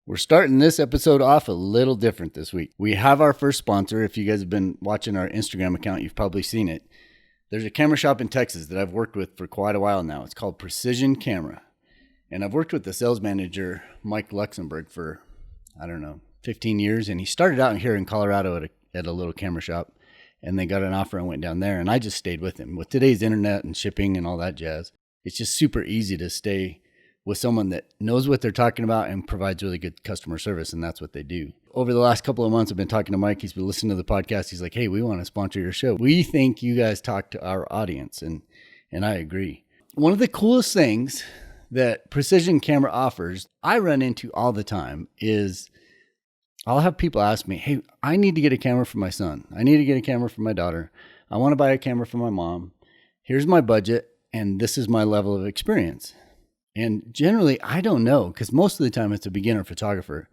We're starting this episode off a little different this week. We have our first sponsor. If you guys have been watching our Instagram account, you've probably seen it. There's a camera shop in Texas that I've worked with for quite a while now. It's called Precision Camera. And I've worked with the sales manager, Mike Luxembourg, for, 15 years. And he started out here in Colorado at a little camera shop. And they got an offer and went down there. And I just stayed with him. With today's internet and shipping and all that jazz, it's just super easy to stay with someone that knows what they're talking about and provides really good customer service, and that's what they do. Over the last couple of months, I've been talking to Mike. He's been listening to the podcast. He's like, hey, we want to sponsor your show. We think you guys talk to our audience, and I agree. One of the coolest things that Precision Camera offers, I run into all the time, is I'll have people ask me, hey, I need to get a camera for my son. I need to get a camera for my daughter. I want to buy a camera for my mom. Here's my budget, and this is my level of experience. And generally, I don't know, because most of the time it's a beginner photographer.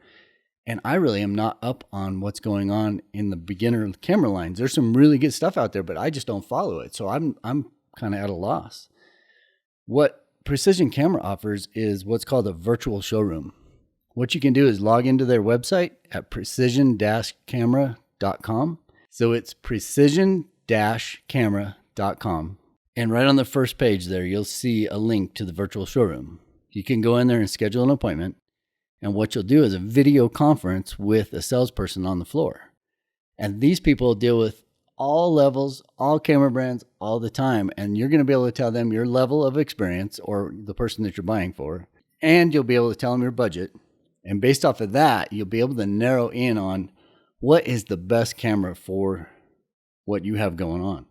And I really am not up on what's going on in the beginner camera lines. There's some really good stuff out there, but I just don't follow it. So I'm kind of at a loss. What Precision Camera offers is what's called a virtual showroom. What you can do is log into their website at precision-camera.com. So it's precision-camera.com. And right on the first page there, you'll see a link to the virtual showroom. You can go in there and schedule an appointment. And what you'll do is a video conference with a salesperson on the floor. And these people deal with all levels, all camera brands, all the time. And you're going to be able to tell them your level of experience or the person that you're buying for. And you'll be able to tell them your budget. And based off of that, you'll be able to narrow in on what is the best camera for what you have going on.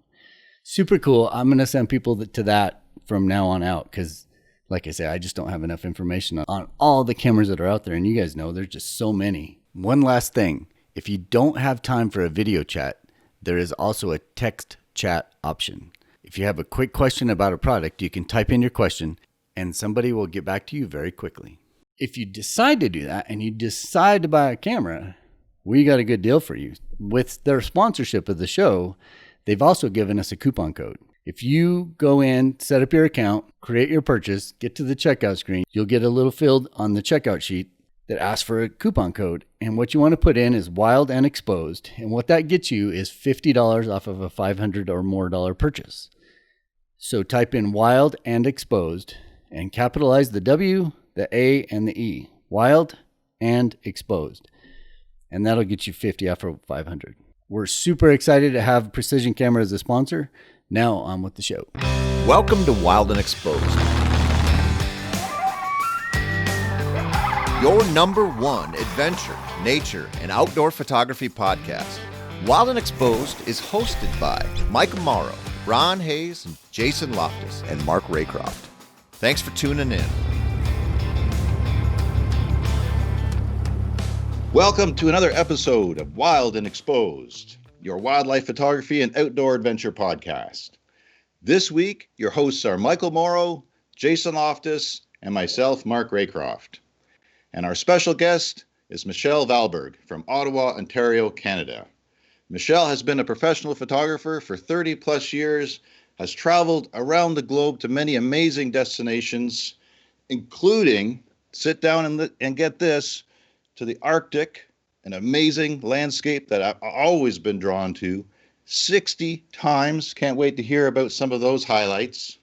Super cool. I'm going to send people to that from now on out because, like I say, I just don't have enough information on all the cameras that are out there. And you guys know there's just so many. One last thing. If you don't have time for a video chat, there is also a text chat option. If you have a quick question about a product, you can type in your question and somebody will get back to you very quickly. If you decide to do that and you decide to buy a camera, we got a good deal for you. With their sponsorship of the show, they've also given us a coupon code. If you go in, set up your account, create your purchase, get to the checkout screen, you'll get a little field on the checkout sheet that asks for a coupon code. And what you want to put in is wild and exposed. And what that gets you is $50 off of a $500 or more purchase. So type in wild and exposed and capitalize the W, the A, and the E. Wild and exposed. And that'll get you 50 off of 500. We're super excited to have Precision Camera as a sponsor. Now on with the show. Welcome to Wild and Exposed, your #1 adventure, nature, and outdoor photography podcast. Wild and Exposed is hosted by Mike Mauro, Ron Hayes, Jason Loftus, and Mark Raycroft. Thanks for tuning in. Welcome to another episode of Wild and Exposed, your wildlife photography and outdoor adventure podcast. This week, your hosts are Michael Mauro, Jason Loftus, and myself, Mark Raycroft. And our special guest is Michelle Valberg from Ottawa, Ontario, Canada. Michelle has been a professional photographer for 30 plus years, has traveled around the globe to many amazing destinations, including, sit down and get this, to the Arctic, an amazing landscape that I've always been drawn to 60 times. Can't wait to hear about some of those highlights.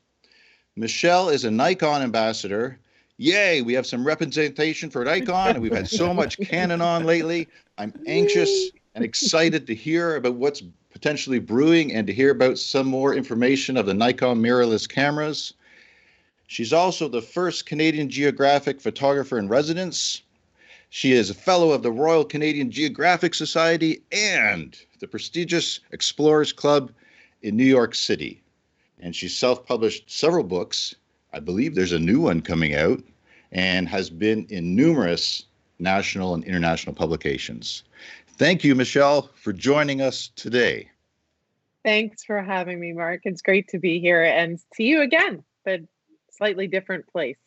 Michelle is a Nikon ambassador. Yay, we have some representation for Nikon, and we've had so much Canon on lately. I'm anxious and excited to hear about what's potentially brewing and to hear about some more information of the Nikon mirrorless cameras. She's also the first Canadian Geographic photographer in residence. She is a fellow of the Royal Canadian Geographic Society and the prestigious Explorers Club in New York City. And she's self-published several books. I believe there's a new one coming out, and has been in numerous national and international publications. Thank you, Michelle, for joining us today. Thanks for having me, Mark. It's great to be here and see you again, but slightly different place.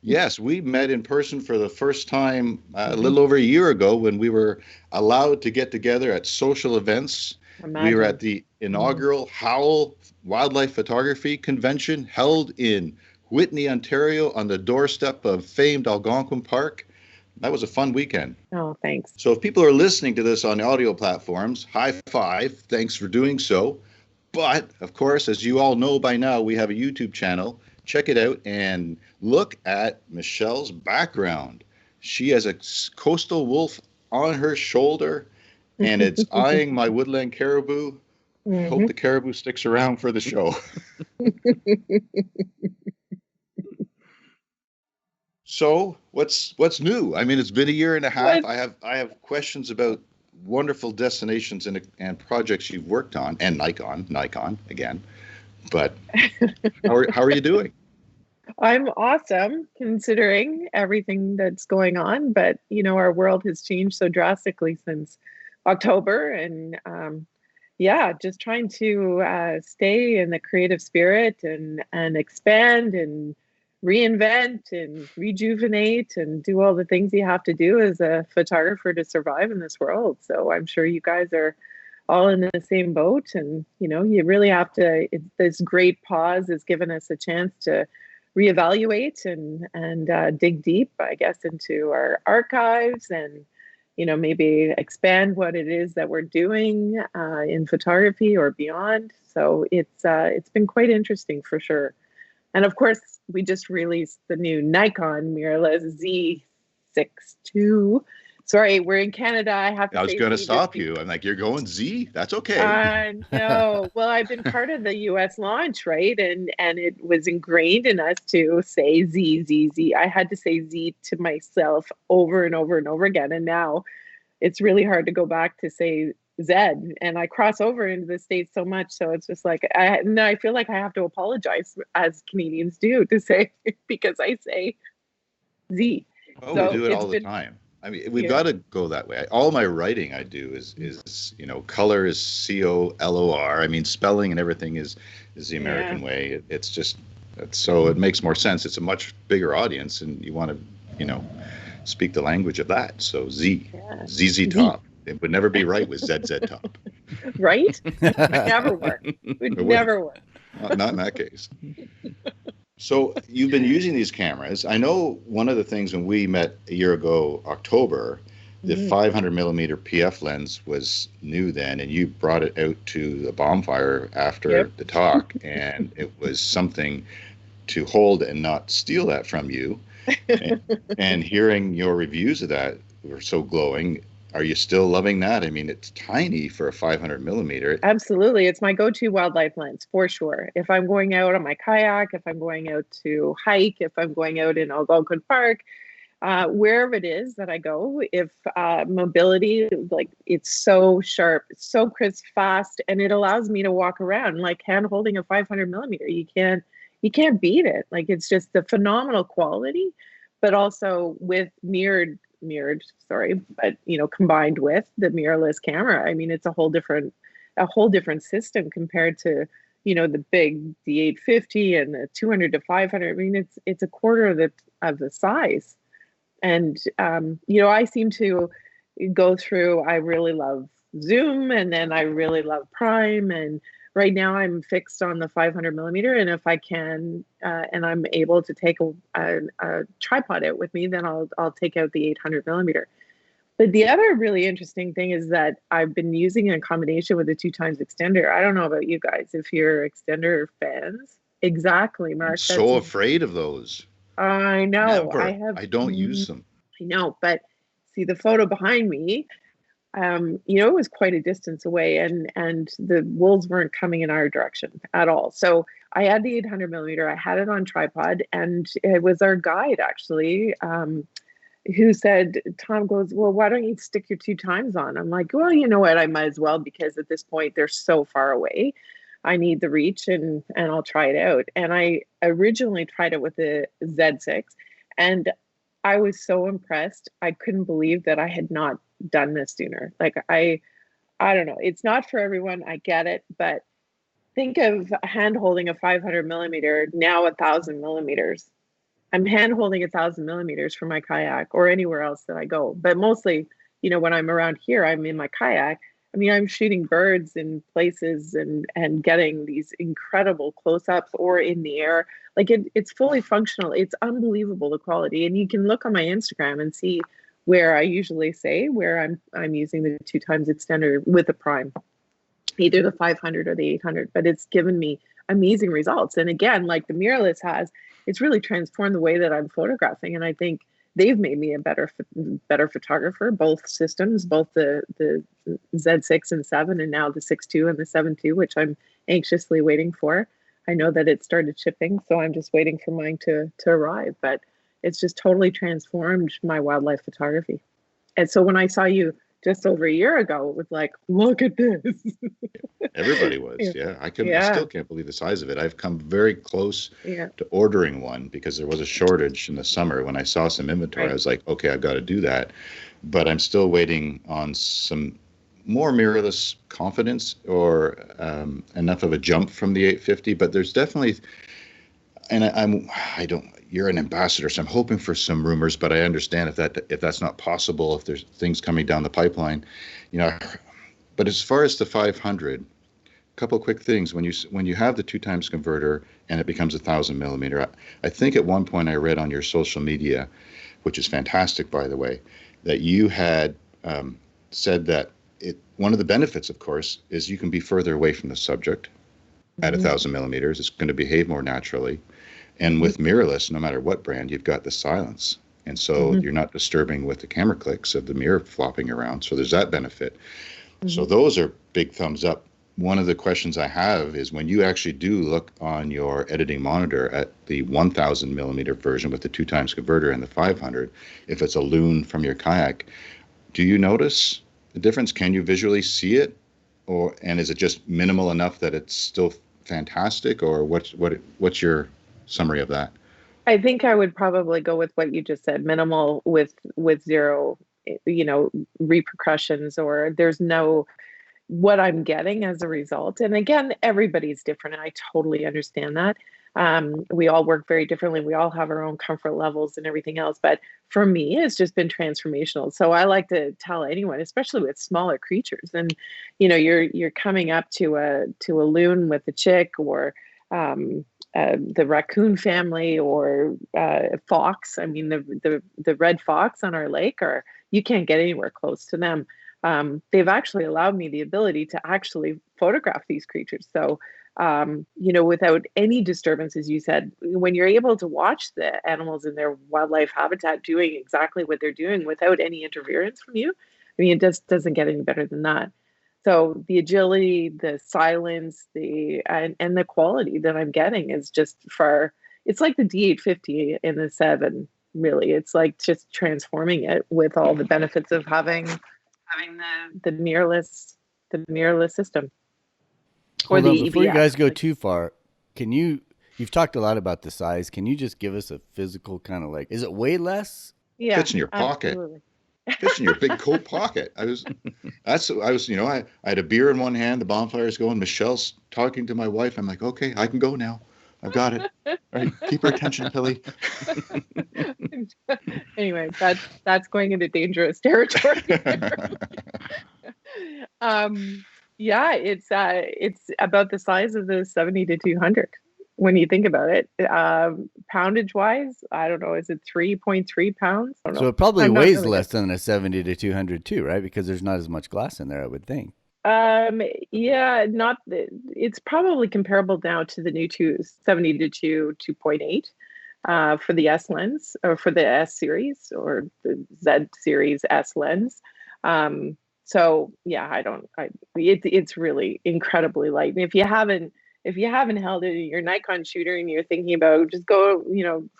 Yes, we met in person for the first time a little over a year ago when we were allowed to get together at social events. We were at the inaugural Howell Wildlife Photography Convention held in Whitney, Ontario, on the doorstep of famed Algonquin Park. That was a fun weekend. Oh, thanks. So if people are listening to this on audio platforms, high five. Thanks for doing so. But, of course, as you all know by now, we have a YouTube channel. Check it out and look at Michelle's background. She has a coastal wolf on her shoulder, and it's eyeing my woodland caribou. Mm-hmm. Hope the caribou sticks around for the show. So what's new? I mean, it's been a year and a half. I have questions about wonderful destinations and projects you've worked on, and Nikon again. But how are you doing? I'm awesome considering everything that's going on, but our world has changed so drastically since October, and just trying to stay in the creative spirit and expand and reinvent and rejuvenate and do all the things you have to do as a photographer to survive in this world. So I'm sure you guys are all in the same boat, and you really have to. This great pause has given us a chance to reevaluate and dig deep, I guess, into our archives and maybe expand what it is that we're doing in photography or beyond. So it's been quite interesting for sure. And of course, we just released the new Nikon Mirrorless Z6 II. Sorry, we're in Canada. I was going to stop you. I'm like, you're going Z? That's okay. No. Well, I've been part of the US launch, right? And it was ingrained in us to say Z. I had to say Z to myself over and over and over again. And now it's really hard to go back to say Z. And I cross over into the States so much. So it's just like, I feel like I have to apologize, as Canadians do, to say, because I say Z. Oh, so we do it all the time. I mean, we've got to go that way. All my writing I do is color is COLOR. I mean, spelling and everything is the American way. So it makes more sense. It's a much bigger audience, and you want to, speak the language of that. So ZZ Top. It would never be right with ZZ Top. Right? It would never work. It would never work. Not in that case. So you've been using these cameras. I know one of the things when we met a year ago, October, the 500 millimeter PF lens was new then, and you brought it out to the bonfire after the talk, and it was something to hold and not steal that from you. And hearing your reviews of that were so glowing. Are you still loving that? I mean, it's tiny for a 500 millimeter. Absolutely. It's my go-to wildlife lens for sure. If I'm going out on my kayak, if I'm going out to hike, if I'm going out in Algonquin Park, wherever it is that I go, if mobility, like it's so sharp, it's so crisp, fast, and it allows me to walk around like hand holding a 500 millimeter. You can't beat it. Like it's just the phenomenal quality, but also with combined with the mirrorless camera. I mean, it's a whole different system compared to, the big D850 and the 200 to 500. I mean, it's a quarter of the size. And, I seem to go through, I really love zoom, and then I really love prime. And right now I'm fixed on the 500 millimeter. And if I can, and I'm able to take a tripod out with me, then I'll take out the 800 millimeter. But the other really interesting thing is that I've been using it in combination with a 2x extender. I don't know about you guys, if you're extender fans. Exactly, Mark. I'm so afraid of those. I know. Never. I don't use them. I know, but see the photo behind me, it was quite a distance away, and the wolves weren't coming in our direction at all. So I had the 800 millimeter, I had it on tripod, and it was our guide actually, who said, Tom goes, well, why don't you stick your 2x on? I'm like, well, you know what? I might as well, because at this point they're so far away. I need the reach, and I'll try it out. And I originally tried it with the Z6, and I was so impressed. I couldn't believe that I had not done this sooner. Like I don't know. It's not for everyone. I get it, but think of hand holding a 500 millimeter, now 1,000 millimeters. I'm hand holding 1,000 millimeters for my kayak or anywhere else that I go. But mostly, when I'm around here, I'm in my kayak. I mean, I'm shooting birds in places and getting these incredible close-ups or in the air. Like it's fully functional. It's unbelievable, the quality. And you can look on my Instagram and see where I usually say where I'm using the 2x extender with a prime, either the 500 or the 800, but it's given me amazing results. And again, like the mirrorless has, it's really transformed the way that I'm photographing. And I think they've made me a better photographer, both systems, both the Z6 and 7, and now the 6.2 and the 7.2, which I'm anxiously waiting for. I know that it started shipping, so I'm just waiting for mine to arrive. But it's just totally transformed my wildlife photography. And so when I saw you just over a year ago, it was like, look at this. Everybody was, yeah. I still can't believe the size of it. I've come very close to ordering one because there was a shortage in the summer. When I saw some inventory, I was like, okay, I've got to do that. But I'm still waiting on some more mirrorless confidence or enough of a jump from the 850. But there's definitely, and you're an ambassador, so I'm hoping for some rumors, but I understand if that's not possible, if there's things coming down the pipeline, But as far as the 500, a couple of quick things. When you have the 2x converter and it becomes 1,000 millimeter, I think at one point I read on your social media, which is fantastic, by the way, that you had said that one of the benefits, of course, is you can be further away from the subject at 1,000 millimeters. It's going to behave more naturally. And with mirrorless, no matter what brand, you've got the silence. And so you're not disturbing with the camera clicks of the mirror flopping around. So there's that benefit. So those are big thumbs up. One of the questions I have is when you actually do look on your editing monitor at the 1,000 millimeter version with the 2x converter and the 500, if it's a loon from your kayak, do you notice the difference? Can you visually see it? And is it just minimal enough that it's still fantastic? Or what's your summary of that? I think I would probably go with what you just said, minimal with zero, repercussions, or there's no what I'm getting as a result. And again, everybody's different, and I totally understand that. We all work very differently. We all have our own comfort levels and everything else. But for me, it's just been transformational. So I like to tell anyone, especially with smaller creatures, and you're coming up to a loon with a chick, or the raccoon family, or fox. I mean, the red fox on our lake, or you can't get anywhere close to them. They've actually allowed me the ability to actually photograph these creatures. So, without any disturbance, as you said, when you're able to watch the animals in their wildlife habitat doing exactly what they're doing without any interference from you, I mean, it just doesn't get any better than that. So the agility, the silence, and the quality that I'm getting is just it's like the D850 in the 7, really. It's like just transforming it with all the benefits of having the mirrorless system. Or the before you guys go too far, you've talked a lot about the size. Can you just give us a physical kind of is it way less? Yeah. Fits in your pocket. Fits in your big coat pocket. I had a beer in one hand, the bonfire's going, Michelle's talking to my wife. I'm like, okay, I can go now. I've got it. All right, keep her attention, Pilly. Anyway, that's going into dangerous territory. Yeah, it's about the size of the 70 to 200 when you think about it. Poundage wise, I don't know, is it 3.3 pounds? I don't know. So it probably weighs less than a 70 to 200 too, right? Because there's not as much glass in there, I would think. Yeah, it's probably comparable now to the new 70 to 2.8 for the S lens, or for the S series, or the Z series S lens. So yeah, it's really incredibly light. And if you haven't held it in your Nikon shooter and you're thinking about, just go,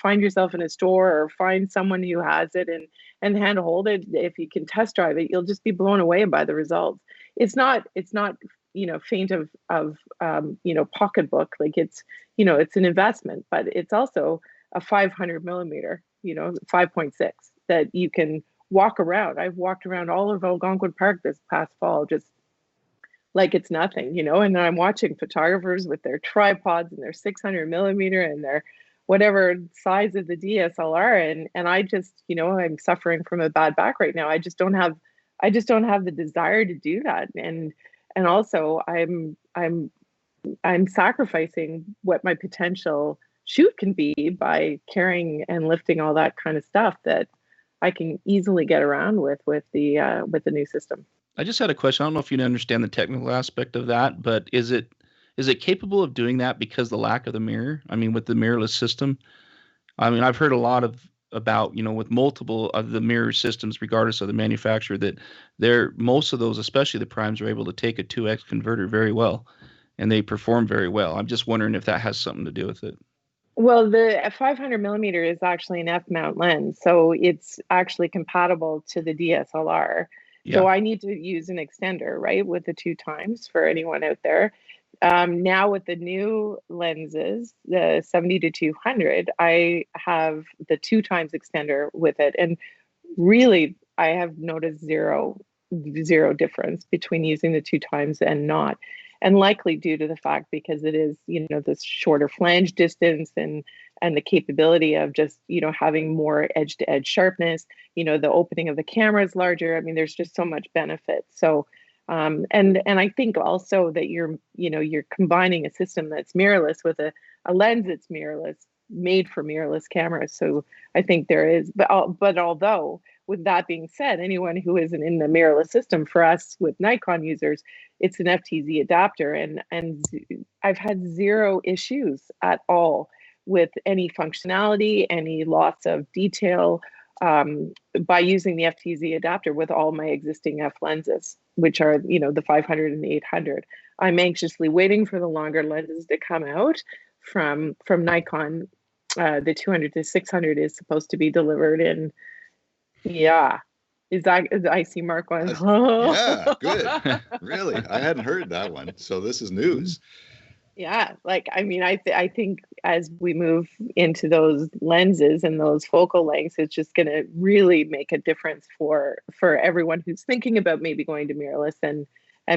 find yourself in a store or find someone who has it and hand hold it. If you can test drive it, you'll just be blown away by the results. It's not faint of pocketbook. It's an investment, but it's also a 500 millimeter, 5.6 that you can walk around. I've walked around all of Algonquin Park this past fall, just like it's nothing, and I'm watching photographers with their tripods and their 600 millimeter and their whatever size of the DSLR. And I just, I'm suffering from a bad back right now. I just don't have the desire to do that. And also I'm sacrificing what my potential shoot can be by carrying and lifting all that kind of stuff that I can easily get around with the new system. I just had a question. I don't know if you understand the technical aspect of that, but is it capable of doing that because the lack of the mirror? I mean, with the mirrorless system, I mean, I've heard a lot about, with multiple of the mirror systems, regardless of the manufacturer, that most of those, especially the primes, are able to take a 2x converter very well, and they perform very well. I'm just wondering if that has something to do with it. Well, the 500 millimeter is actually an f-mount lens, so it's actually compatible to the DSLR. Yeah. So I need to use an extender, right, with the 2x for anyone out there. Now with the new lenses, the 70 to 200, I have the 2x extender with it, and really I have noticed zero difference between using the 2x and not. And likely due to the fact, because it is, this shorter flange distance and the capability of just, having more edge to edge sharpness, the opening of the camera is larger. I mean, there's just so much benefit. So, and I think also that you're combining a system that's mirrorless with a lens that's mirrorless, made for mirrorless cameras. So I think there is, but although, with that being said, anyone who isn't in the mirrorless system, for us with Nikon users, it's an FTZ adapter, and I've had zero issues at all with any functionality, any loss of detail by using the FTZ adapter with all my existing F lenses, which are the 500 and the 800. I'm anxiously waiting for the longer lenses to come out from Nikon. The 200 to 600 is supposed to be delivered in. Yeah. I see Mark going, oh. Yeah, good. Really? I hadn't heard that one. So this is news. Yeah. I think as we move into those lenses and those focal lengths, it's just going to really make a difference for everyone who's thinking about maybe going to mirrorless and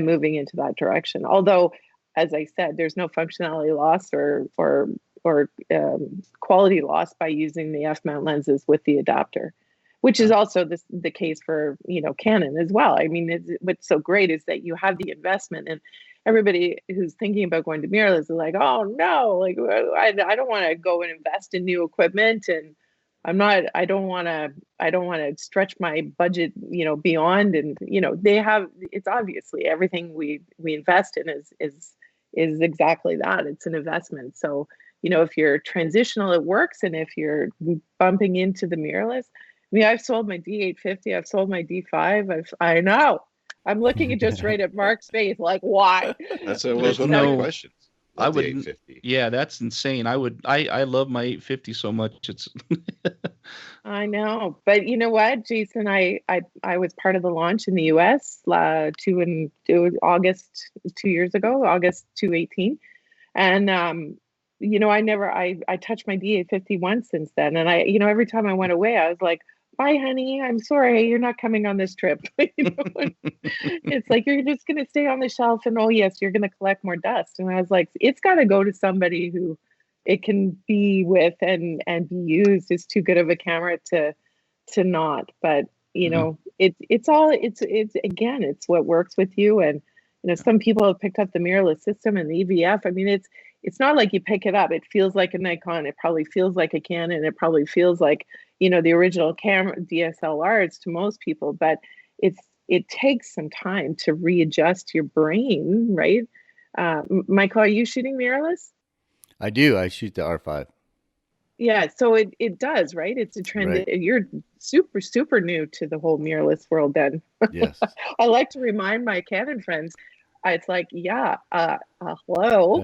moving into that direction. Although, as I said, there's no functionality loss or quality loss by using the f-mount lenses with the adapter, which is also the case for Canon as well. I mean, what's so great is that you have the investment, and everybody who's thinking about going to mirrorless is like, oh no, like I don't want to go and invest in new equipment, and I don't want to stretch my budget beyond, and it's obviously everything we invest in is exactly that. It's an investment. So if you're transitional, it works, and if you're bumping into the mirrorless, I mean, I've sold my D850, I've sold my D5. I know. I'm looking just right at Mark's face, like, why? That's one of my questions. I would. Yeah, that's insane. I love my 850 so much. It's. I know, but you know what, Jason? I was part of the launch in the U.S. August 2 years ago, August 2018, and I touched my D850 once since then, and every time I went away, I was like, bye, honey. I'm sorry, you're not coming on this trip. It's like, you're just going to stay on the shelf, and oh yes, you're going to collect more dust. And I was like, it's got to go to somebody who it can be with and be used. It's too good of a camera to not. But it's what works with you. And some people have picked up the mirrorless system and the EVF. I mean, it's not like you pick it up. It feels like a Nikon. It probably feels like a Canon. It probably feels like, the original camera DSLRs to most people, but it takes some time to readjust your brain, right? Michael, are you shooting mirrorless? I do. I shoot the R5. Yeah, so it does, right? It's a trend. Right. You're super, super new to the whole mirrorless world then. Yes. I like to remind my Canon friends, it's like, hello.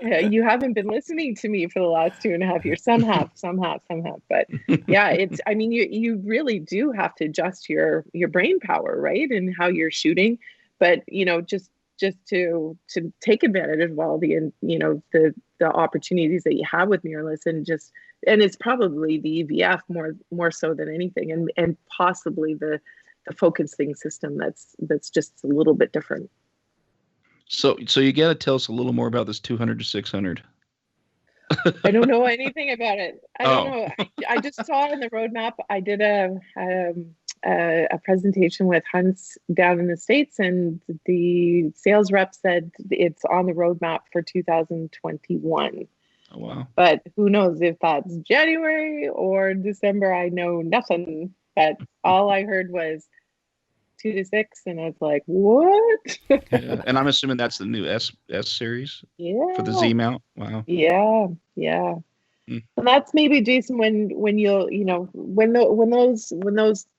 You haven't been listening to me for the last 2.5 years. Some have. But yeah, you really do have to adjust your brain power, right? And how you're shooting. But, just to take advantage of all the opportunities that you have with mirrorless, and it's probably the EVF more so than anything, and possibly the focusing system that's just a little bit different. So you got to tell us a little more about this 200 to 600. I don't know anything about it. I don't know. I just saw it in the roadmap. I did a presentation with Hunts down in the States, and the sales rep said it's on the roadmap for 2021. Oh, wow. But who knows if that's January or December? I know nothing. But all I heard was 2 to 6, and I was like, "What?" Yeah. And I'm assuming that's the new S series for the Yeah, Z mount. Wow. yeah, yeah. Mm. And that's maybe, Jason, when you'll, when those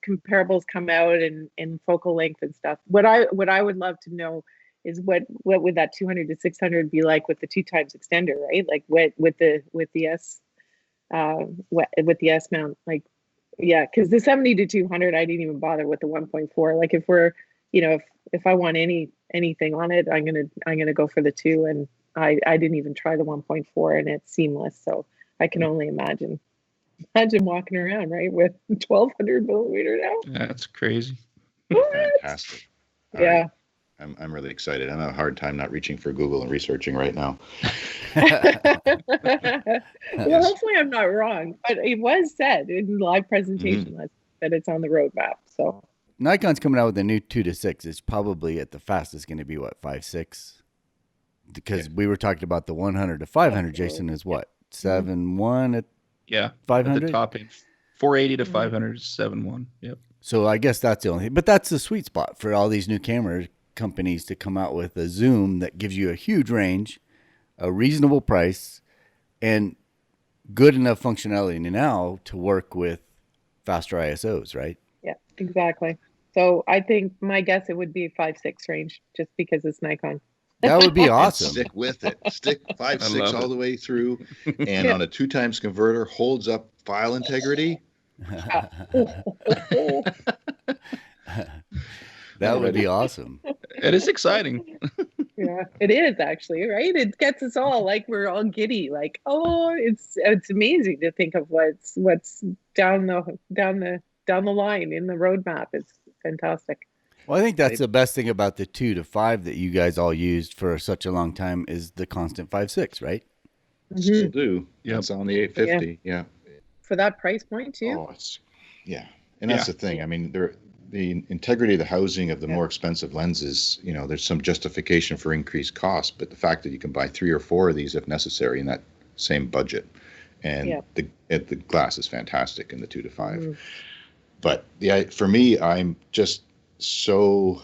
comparables come out in focal length and stuff. What I would love to know is what would that 200 to 600 be like with the 2 times extender, right? Like what with the S with the S mount, like, yeah, because the 70 to 200, I didn't even bother with the 1.4. Like if we're, if I want anything on it, I'm gonna go for the 2, and I didn't even try the 1.4, and it's seamless. So I can only imagine walking around, right, with 1200 millimeter now. That's crazy. What? Fantastic. All Yeah. right. I'm really excited. I'm having a hard time not reaching for Google and researching right now. Well, hopefully I'm not wrong, but it was said in the live presentation that it's on the roadmap. So Nikon's coming out with a new 2 to 6. It's probably at the fastest going to be what, 5.6? Because we were talking about the 100 to 500. Jason is what, 7.1 at Yeah. 500? At the top end. 480 to 500 is 7.1. Yep. So I guess that's the only thing. But that's the sweet spot for all these new camera companies to come out with a zoom that gives you a huge range, a reasonable price, and good enough functionality now to work with faster ISOs, right? yeah, exactly. So I think my guess it would be 5.6 range, just because it's Nikon. That would be And awesome. stick with it. Stick 5.6 love all it. the way through, and on a 2 times converter, holds up file integrity. That would be awesome. It is exciting. Yeah, it is actually, right? It gets us all like we're all giddy, like, oh, it's amazing to think of what's down the line in the roadmap. It's fantastic. Well, I think that's the best thing about the 2 to 5 that you guys all used for such a long time is the constant 5.6, right? Still do. Yep. It's on the 850. Yeah. For that price point too. Oh, and that's the thing. I mean, the integrity of the housing of the more expensive lenses, there's some justification for increased cost, but the fact that you can buy 3 or 4 of these if necessary in that same budget, and the glass is fantastic in the 2 to 5. But for me, I'm just so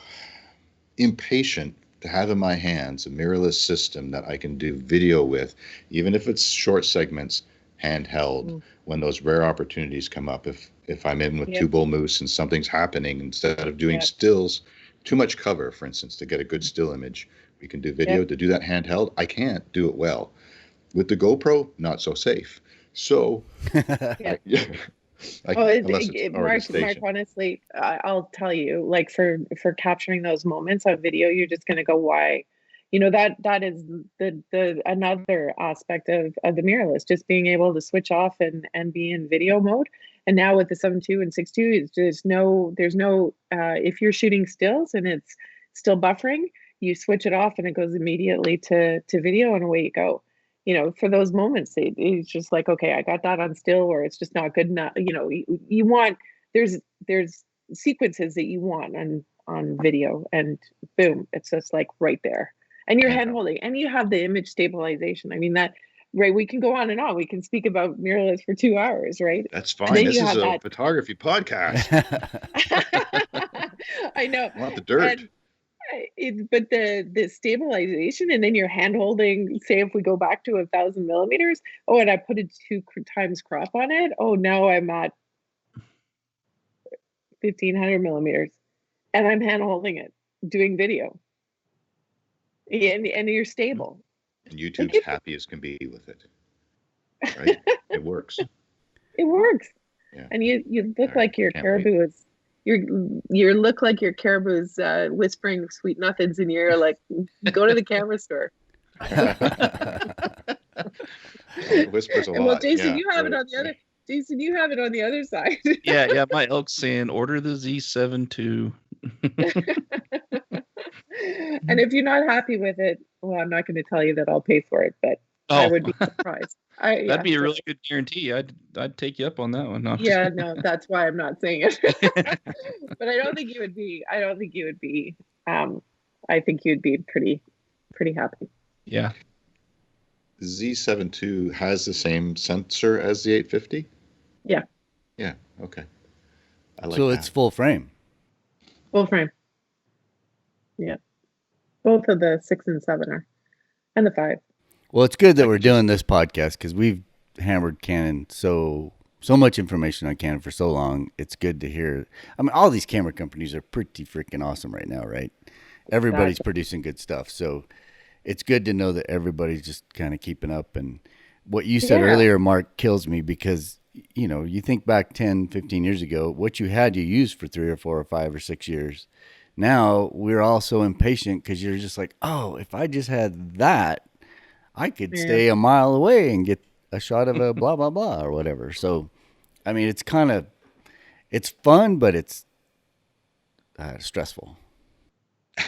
impatient to have in my hands a mirrorless system that I can do video with, even if it's short segments, handheld, when those rare opportunities come up. If I'm in with 2 bull moose and something's happening, instead of doing stills, too much cover, for instance, to get a good still image, we can do video. To do that handheld, I can't do it well. With the GoPro, not so safe. So, Mark, honestly, I'll tell you, like for capturing those moments on video, you're just going to go, why? That is the another aspect of the mirrorless, just being able to switch off and be in video mode. And now with the 7.2 and 6.2, there's no if you're shooting stills and it's still buffering, you switch it off and it goes immediately to video, and away you go. For those moments, it's just like, okay, I got that on still, or it's just not good enough. You want, there's sequences that you want on video, and boom, it's just like right there. And you're hand holding, and you have the image stabilization. I mean, that, right? We can go on and on. We can speak about mirrorless for 2 hours, right? That's fine. This is a photography podcast. I know. I want the dirt. But the stabilization, and then you're hand holding, say if we go back to 1,000 millimeters, and I put a 2 times crop on it, now I'm at 1,500 millimeters, and I'm hand holding it, doing video, and you're stable. And YouTube's happy as can be with it, right? It works. It works. Yeah. And you look like your caribou is. You look like your caribou's whispering sweet nothings in your ear, like, go to the camera store. It whispers a lot. Well, Jason, you have it on the other. Jason, you have it on the other side. yeah. My elk's saying, order the Z7 II. And if you're not happy with it, well, I'm not going to tell you that I'll pay for it, but I would be surprised. That'd be a really good guarantee. I'd take you up on that one. No, no, that's why I'm not saying it. But I don't think you would be. I think you'd be pretty happy. Yeah. Z7 II has the same sensor as the 850? Yeah, Yeah. Okay. I like So that. it's full frame. full frame. Yeah, both of the 6 and 7 are, and the 5. Well, it's good that I we're could just- doing this podcast because we've hammered Canon so much information on Canon for so long. It's good to hear. I mean, all these camera companies are pretty freaking awesome right now, right? Everybody's Exactly. producing good stuff. So it's good to know that everybody's just kind of keeping up. And what you said Yeah. earlier, Mark, kills me because, you know, you think back 10, 15 years ago, what you had you used for 3 or 4 or 5 or 6 years. Now we're all so impatient because you're just like, oh, if I just had that, I could Yeah. stay a mile away and get a shot of a blah, blah, blah or whatever. So, I mean, it's kind of, it's fun, but it's stressful.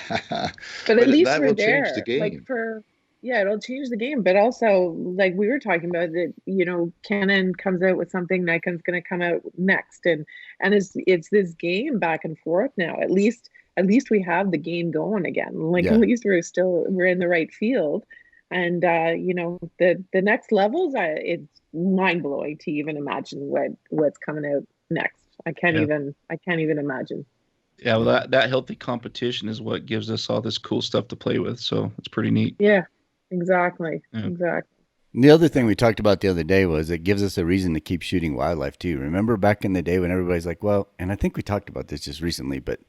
But at least that we're will there. change the game. Like yeah, it'll change the game. But also, like we were talking about, that Canon comes out with something, Nikon's going to come out next, and it's this game back and forth now. At least we have the game going again. Like Yeah. at least we're in the right field, and the next levels, it's mind blowing to even imagine what's coming out next. I can't Yeah. even imagine. Yeah, well, that healthy competition is what gives us all this cool stuff to play with. So it's pretty neat. Yeah, exactly. Yeah. Exactly. And the other thing we talked about the other day was it gives us a reason to keep shooting wildlife too. Remember back in the day when everybody's like, well, and I think we talked about this just recently, but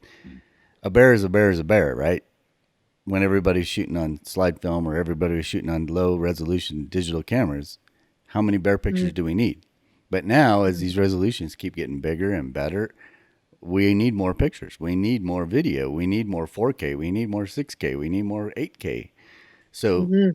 a bear is a bear is a bear, right? When everybody's shooting on slide film or everybody was shooting on low resolution digital cameras, how many bear pictures do we need? But now, as these resolutions keep getting bigger and better, we need more pictures. We need more video. We need more 4K. We need more 6K. We need more 8K. So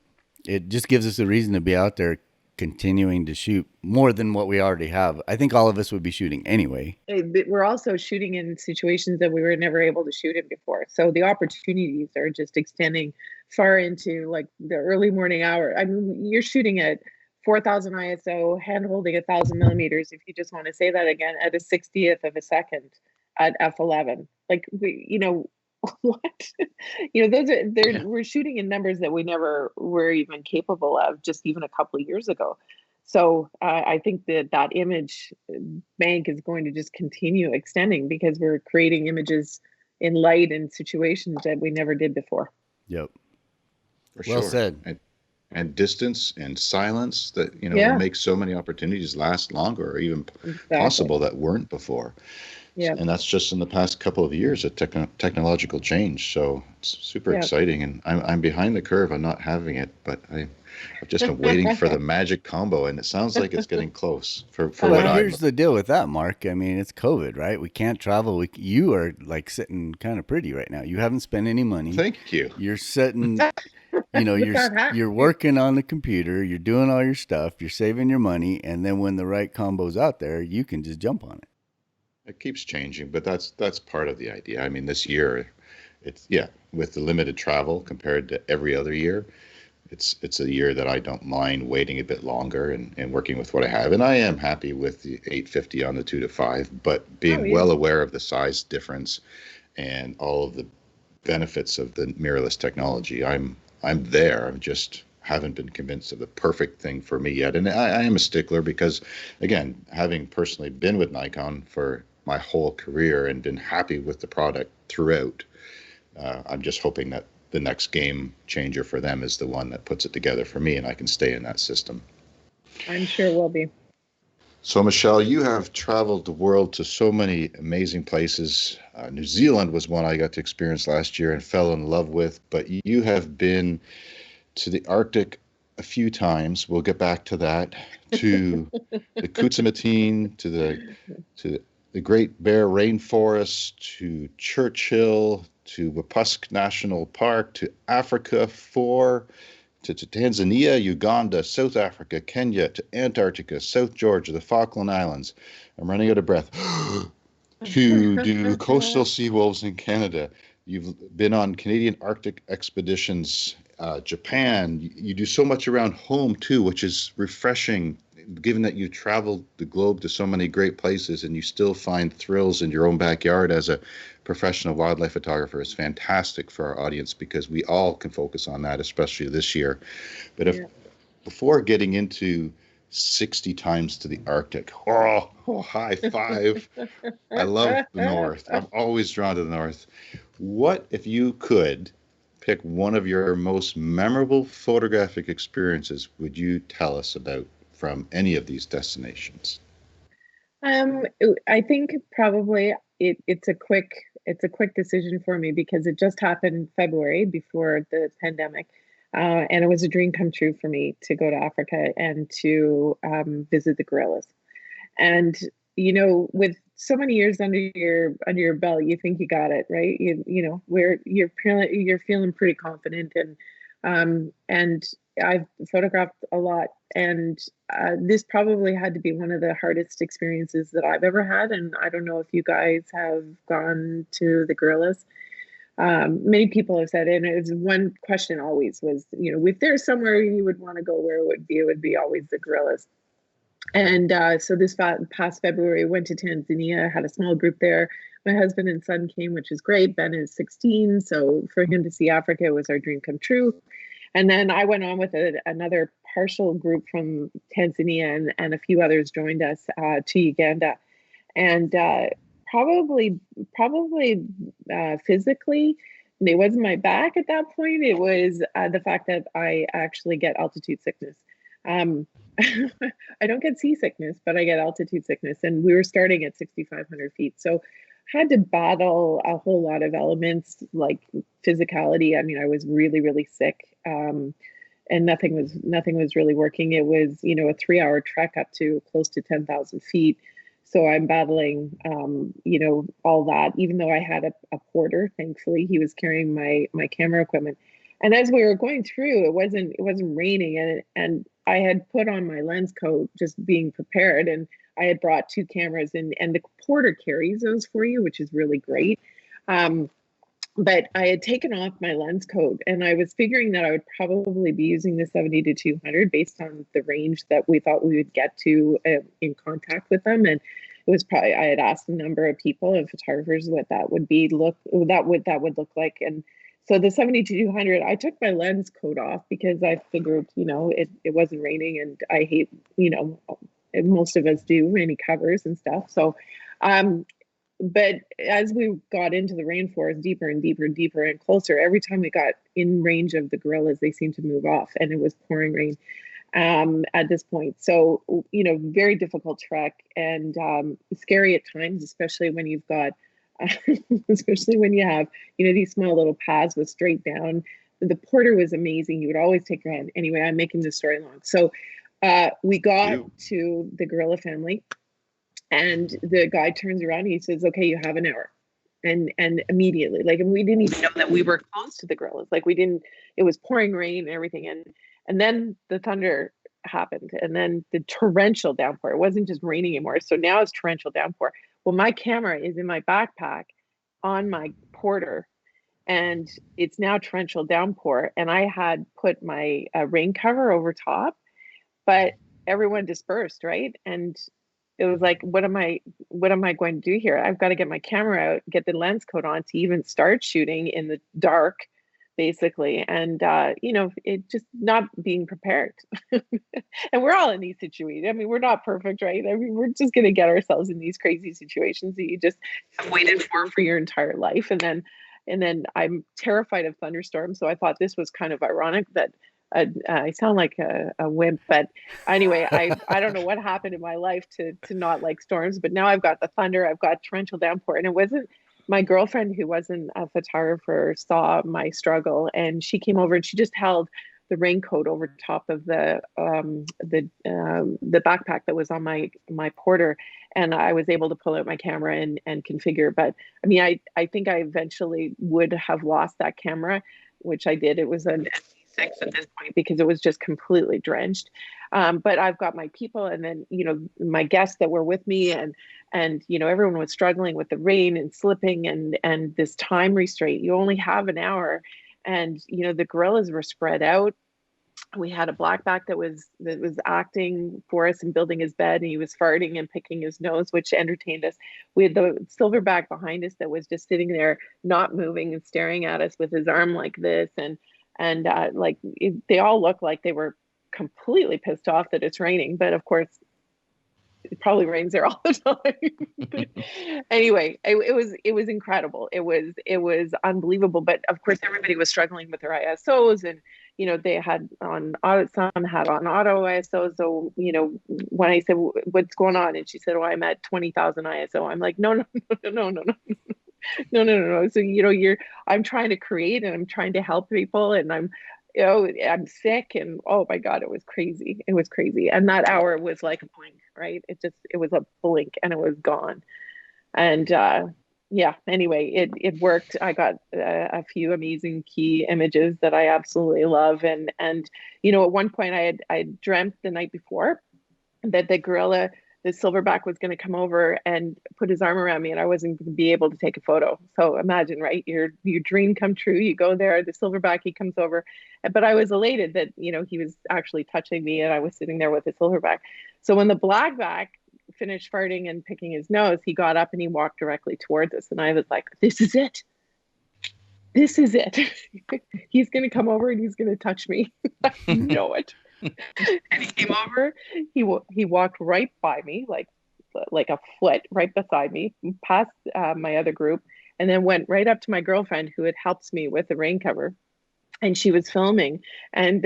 it just gives us a reason to be out there continuing to shoot more than what we already have. I think all of us would be shooting anyway. We're also shooting in situations that we were never able to shoot in before. So the opportunities are just extending far into like the early morning hour. I mean, you're shooting at 4,000 ISO, hand holding 1,000 millimeters, if you just want to say that again, at a 60th of a second at f11. Like what? We're shooting in numbers that we never were even capable of just even a couple of years ago. So I think that image bank is going to just continue extending because we're creating images in light and situations that we never did before. Yep. For Well sure. said. And distance and silence that Yeah. will make so many opportunities last longer or even Exactly. possible that weren't before. Yeah. And that's just in the past couple of years of technological change. So it's super Yeah. exciting. And I'm behind the curve on not having it, but I've just been waiting for the magic combo, and it sounds like it's getting close for Well, what I'm. here's the deal with that, Mark. I mean, it's COVID, right? We can't travel. You are like sitting kind of pretty right now. You haven't spent any money. Thank you. You're sitting, that. you're working on the computer. You're doing all your stuff. You're saving your money. And then when the right combo's out there, you can just jump on it. It keeps changing, but that's part of the idea. I mean, this year, with the limited travel compared to every other year, it's a year that I don't mind waiting a bit longer and working with what I have. And I am happy with the 850 on the 2-5, but being well aware of the size difference and all of the benefits of the mirrorless technology, I'm there. I'm just haven't been convinced of the perfect thing for me yet. And I am a stickler because, again, having personally been with Nikon for my whole career and been happy with the product throughout, I'm just hoping that the next game changer for them is the one that puts it together for me and I can stay in that system. I'm sure will be. So, Michelle, you have traveled the world to so many amazing places. New Zealand was one I got to experience last year and fell in love with, but you have been to the Arctic a few times. We'll get back to that. To the Kutsumatine, to the Great Bear Rainforest, to Churchill, to Wapusk National Park, to Africa, to Tanzania, Uganda, South Africa, Kenya, to Antarctica, South Georgia, the Falkland Islands. I'm running out of breath. To do coastal sea wolves in Canada. You've been on Canadian Arctic expeditions, Japan. You do so much around home too, which is refreshing, given that you traveled the globe to so many great places and you still find thrills in your own backyard as a professional wildlife photographer. Is fantastic for our audience because we all can focus on that, especially this year. But before getting into 60 times to the Arctic. Oh, high five. I love the North. I'm always drawn to the North. What if you could pick one of your most memorable photographic experiences would you tell us about from any of these destinations? Um, I think probably it's a quick decision for me because it just happened in February before the pandemic. And it was a dream come true for me to go to Africa and to visit the gorillas. And with so many years under your belt, you think you got it, right? Where you're feeling pretty confident, and I've photographed a lot, and this probably had to be one of the hardest experiences that I've ever had. And I don't know if you guys have gone to the gorillas. Many people have said, and it was one question always was, if there's somewhere you would want to go, where it would be always the gorillas. And so this past February, I went to Tanzania, had a small group there. My husband and son came, which is great. Ben is 16, so for him to see Africa was our dream come true. And then I went on with another partial group from Tanzania, and a few others joined us to Uganda. And probably physically, it wasn't my back at that point. It was the fact that I actually get altitude sickness. I don't get seasickness, but I get altitude sickness. And we were starting at 6,500 feet. So had to battle a whole lot of elements like physicality. I mean, I was really, really sick. And nothing was really working. It was, a 3-hour trek up to close to 10,000 feet. So I'm battling, all that, even though I had a porter. Thankfully, he was carrying my camera equipment. And as we were going through, it wasn't raining, and I had put on my lens coat, just being prepared, and I had brought 2 cameras, and the porter carries those for you, which is really great. But I had taken off my lens coat, and I was figuring that I would probably be using the 70 to 200 based on the range that we thought we would get to in contact with them. And it was probably, I had asked a number of people and photographers what that would look like. And so the 70 to 200, I took my lens coat off because I figured, it wasn't raining, and I hate, most of us do, rainy covers and stuff. So, but as we got into the rainforest deeper and deeper and deeper and closer, every time we got in range of the gorillas, they seemed to move off, and it was pouring rain at this point. So, very difficult trek, and scary at times, especially when you've got, especially when you have, these small little paths with straight down. The porter was amazing. He would always take your hand. Anyway, I'm making this story long. So we got to the gorilla family, and the guy turns around and he says, "Okay, you have an hour." And immediately, and we didn't even know that we were close to the gorillas. It was pouring rain and everything. And then the thunder happened, and then the torrential downpour. It wasn't just raining anymore. So now it's torrential downpour. Well, my camera is in my backpack on my porter, and it's now torrential downpour. And I had put my rain cover over top, but everyone dispersed, right? And it was like, what am I going to do here? I've got to get my camera out, get the lens coat on to even start shooting in the dark, basically. And, it just not being prepared. And we're all in these situations. I mean, we're not perfect, right? I mean, we're just going to get ourselves in these crazy situations that you just have waited for your entire life. And then I'm terrified of thunderstorms. So I thought this was kind of ironic that I sound like a wimp, but anyway, I don't know what happened in my life to not like storms, but now I've got the thunder, I've got torrential downpour, and it wasn't my girlfriend, who wasn't a photographer, saw my struggle, and she came over and she just held the raincoat over top of the backpack that was on my porter, and I was able to pull out my camera and configure. But I mean, I think I eventually would have lost that camera, which I did. It was an at this point because it was just completely drenched. But I've got my people, and then my guests that were with me, and everyone was struggling with the rain and slipping and this time restraint. You only have an hour, and the gorillas were spread out. We had a blackback that was acting for us and building his bed, and he was farting and picking his nose, which entertained us. We had the silverback behind us that was just sitting there, not moving and staring at us with his arm like this, and they all looked like they were completely pissed off that it's raining, but of course it probably rains there all the time. Anyway, it was incredible. It was unbelievable. But of course, everybody was struggling with their ISOs, and they had on auto, some had on auto ISO. So when I said what's going on, and she said, "Oh, I'm at 20,000 ISO." I'm like, no. No. So I'm trying to create, and I'm trying to help people, and I'm sick, and oh my God, it was crazy. It was crazy. And that hour was like a blink, right? It was a blink and it was gone. And yeah, anyway, it worked. I got a few amazing key images that I absolutely love. And at one point I dreamt the night before that the gorilla, the silverback, was going to come over and put his arm around me, and I wasn't going to be able to take a photo. So imagine, right? Your dream come true. You go there, the silverback, he comes over, but I was elated that he was actually touching me, and I was sitting there with the silverback. So when the blackback finished farting and picking his nose, he got up and he walked directly towards us, and I was like, "This is it. This is it. He's going to come over and he's going to touch me. I know it." And he came over. He walked right by me, like a foot right beside me, past my other group, and then went right up to my girlfriend, who had helped me with the rain cover, and she was filming, and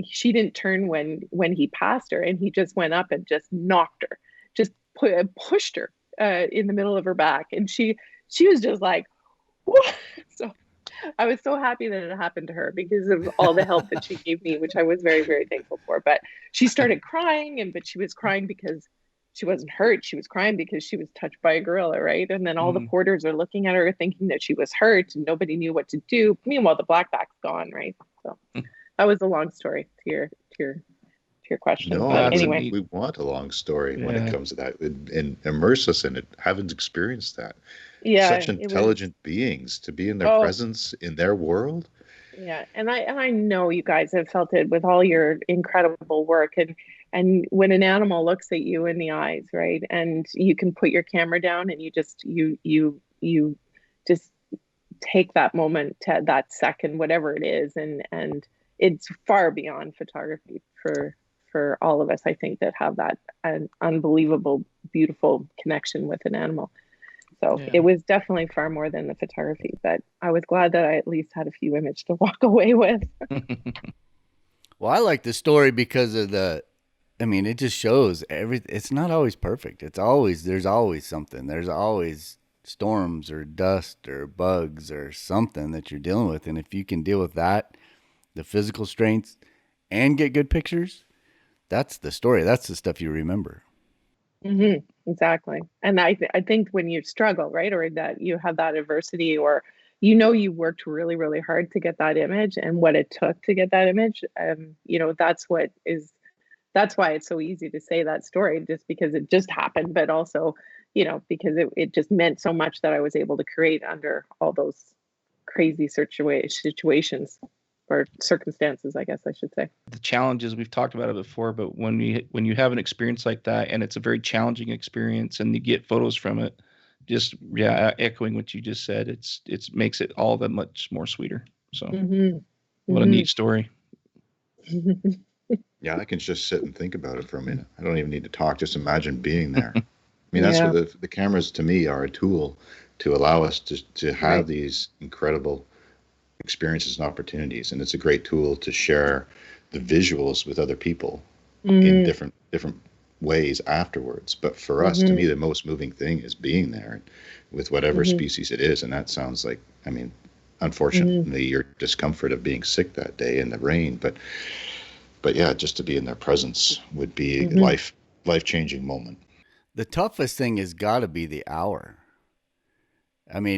she didn't turn when he passed her, and he just went up and just knocked her, just pushed her in the middle of her back, and she was just like, what? So I was so happy that it happened to her because of all the help that she gave me, which I was very, very thankful for. But she started crying, but she was crying because she wasn't hurt. She was crying because she was touched by a gorilla, right? And then all the porters are looking at her thinking that she was hurt, and nobody knew what to do. Meanwhile, the blackback's gone, right? So that was a long story to your question. No, but anyway, we want a long story when it comes to that, and immerse us in it. Haven't experienced that. Yeah, such intelligent beings, to be in their presence, in their world. Yeah, and I know you guys have felt it with all your incredible work, and when an animal looks at you in the eyes, right, and you can put your camera down and you just take that moment, that second, whatever it is, and it's far beyond photography for all of us, I think, that have that an unbelievable, beautiful connection with an animal. So it was definitely far more than the photography, but I was glad that I at least had a few images to walk away with. Well, I like the story because of it just shows it's not always perfect. There's always something. There's always storms or dust or bugs or something that you're dealing with. And if you can deal with that, the physical strengths, and get good pictures, that's the story. That's the stuff you remember. Mm-hmm. Exactly. And I think when you struggle, right, or that you have that adversity, or you worked really, really hard to get that image, and what it took to get that image, that's why it's so easy to say that story, just because it just happened, but also, because it just meant so much that I was able to create under all those crazy situations. Or circumstances, I guess I should say. The challenges, we've talked about it before, but when you have an experience like that, and it's a very challenging experience, and you get photos from it, just echoing what you just said, it makes it all that much more sweeter. So what a neat story. Yeah, I can just sit and think about it for a minute. I don't even need to talk. Just imagine being there. I mean, that's what the cameras to me are, a tool to allow us to have these incredible experiences and opportunities, and it's a great tool to share the visuals with other people in different ways afterwards. But for us, to me, the most moving thing is being there with whatever species it is. And that sounds like, unfortunately, your discomfort of being sick that day in the rain, but yeah, just to be in their presence would be a life-changing moment. The toughest thing has got to be the hour.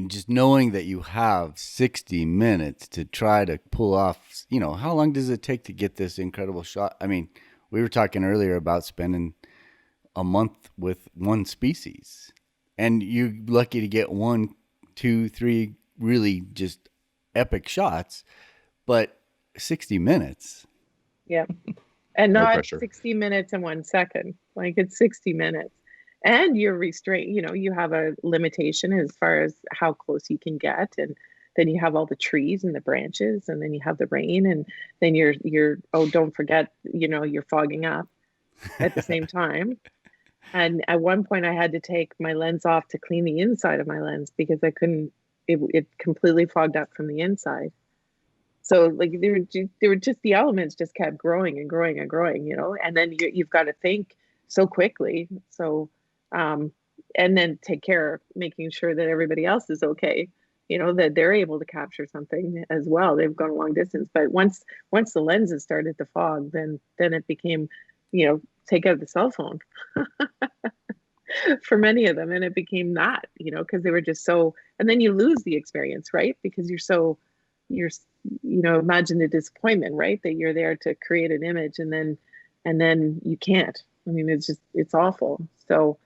Just knowing that you have 60 minutes to try to pull off, how long does it take to get this incredible shot? We were talking earlier about spending a month with one species, and you're lucky to get 1, 2, 3 really just epic shots, but 60 minutes. Yeah. And No not pressure. 60 minutes and 1 second. Like, it's 60 minutes. And you're restrained, you have a limitation as far as how close you can get. And then you have all the trees and the branches, and then you have the rain, and then you're oh, don't forget, you're fogging up at the same time. And at one point I had to take my lens off to clean the inside of my lens because I couldn't, it completely fogged up from the inside. So like there were just, the elements just kept growing and growing and growing, and then you've got to think so quickly. So, and then take care, making sure that everybody else is okay, that they're able to capture something as well. They've gone a long distance, but once the lenses started to fog, then it became, take out the cell phone for many of them. And it became that, because they were just so, and then you lose the experience, right? Because you're imagine the disappointment, right? That you're there to create an image and then you can't. I mean, it's awful. So,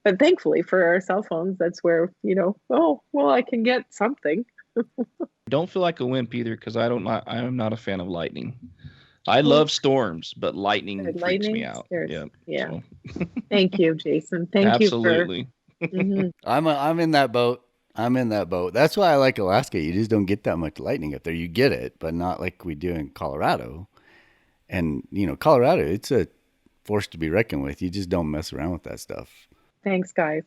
but thankfully for our cell phones, that's where, oh, well, I can get something. Don't feel like a wimp either, because I'm not a fan of lightning. I love storms, but lightning freaks me out. Yeah. So. Thank you, Jason. Thank Absolutely. you. Mm-hmm. I'm in that boat. That's why I like Alaska. You just don't get that much lightning up there. You get it, but not like we do in Colorado. And, Colorado, it's a force to be reckoned with. You just don't mess around with that stuff. Thanks, guys.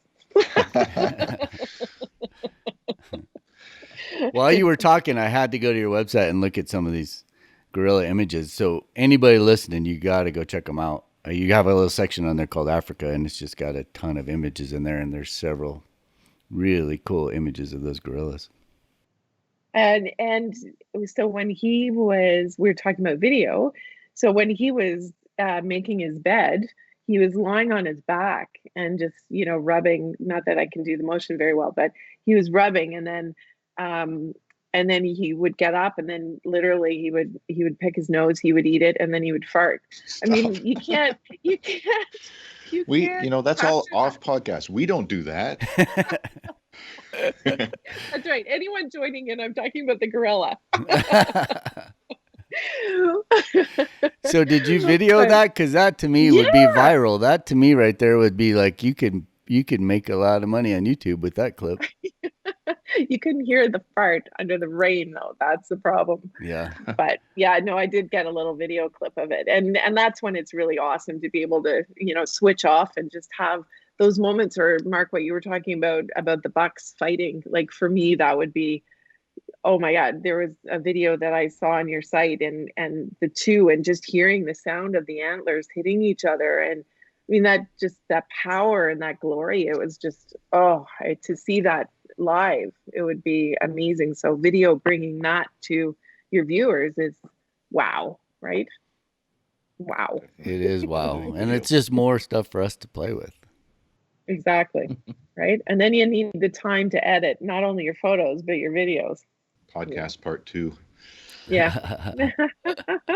While you were talking, I had to go to your website and look at some of these gorilla images. So anybody listening, you got to go check them out. You have a little section on there called Africa, and it's just got a ton of images in there, and there's several really cool images of those gorillas. And so when we were talking about video, so when he was making his bed, he was lying on his back and just, rubbing, not that I can do the motion very well, but he was rubbing, and then he would get up, and then literally he would pick his nose, he would eat it, and then he would fart. Stop. I mean, you can't. That's all off podcast. We don't do that. That's right. Anyone joining in, I'm talking about the gorilla. So did you video that? Because that to me would be viral. That to me right there would be like, you could make a lot of money on YouTube with that clip. You couldn't hear the fart under the rain, though. That's the problem. Yeah. But yeah, no, I did get a little video clip of it. And that's when it's really awesome to be able to, switch off and just have those moments. Or Mark, what you were talking about the bucks fighting, like for me, that would be, oh my God, there was a video that I saw on your site and the two, and just hearing the sound of the antlers hitting each other. And I mean, that power and that glory, it was just, to see that live, it would be amazing. So video, bringing that to your viewers is wow, right? Wow. It is wow. And it's just more stuff for us to play with. Exactly. Right. And then you need the time to edit not only your photos, but your videos. Podcast part 2. Yeah.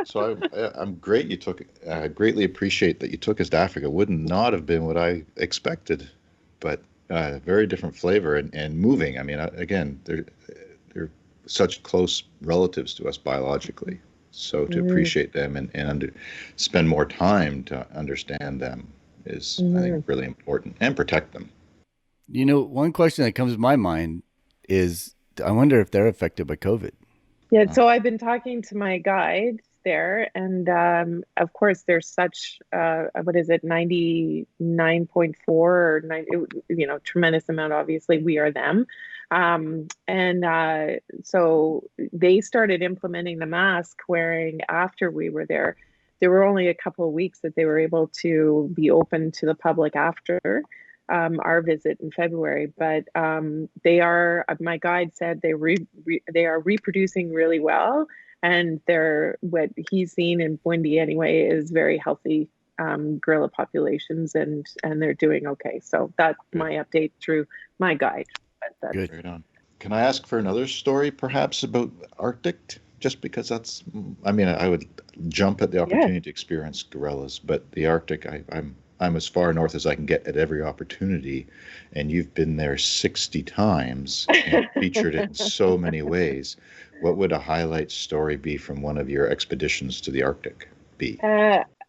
So I'm great. You took, greatly appreciate that you took us to Africa. Would not have been what I expected, but very different flavor and moving. I mean, again, they're such close relatives to us biologically. So to appreciate them and spend more time to understand them is, I think, really important, and protect them. One question that comes to my mind is, I wonder if they're affected by COVID. Yeah, so I've been talking to my guide there, and of course there's such 99.4 or 9, tremendous amount. Obviously, we are them, and so they started implementing the mask wearing after we were there. There were only a couple of weeks that they were able to be open to the public after our visit in February, but they are. My guide said they are reproducing really well, and what he's seen in Burundi anyway is very healthy gorilla populations, and they're doing okay. So that's my update through my guide. But good. Right on. Can I ask for another story, perhaps about Arctic? Just because that's, I mean, I would jump at the opportunity to experience gorillas, but the Arctic, I'm as far north as I can get at every opportunity, and you've been there 60 times and featured it in so many ways. What would a highlight story be from one of your expeditions to the Arctic be?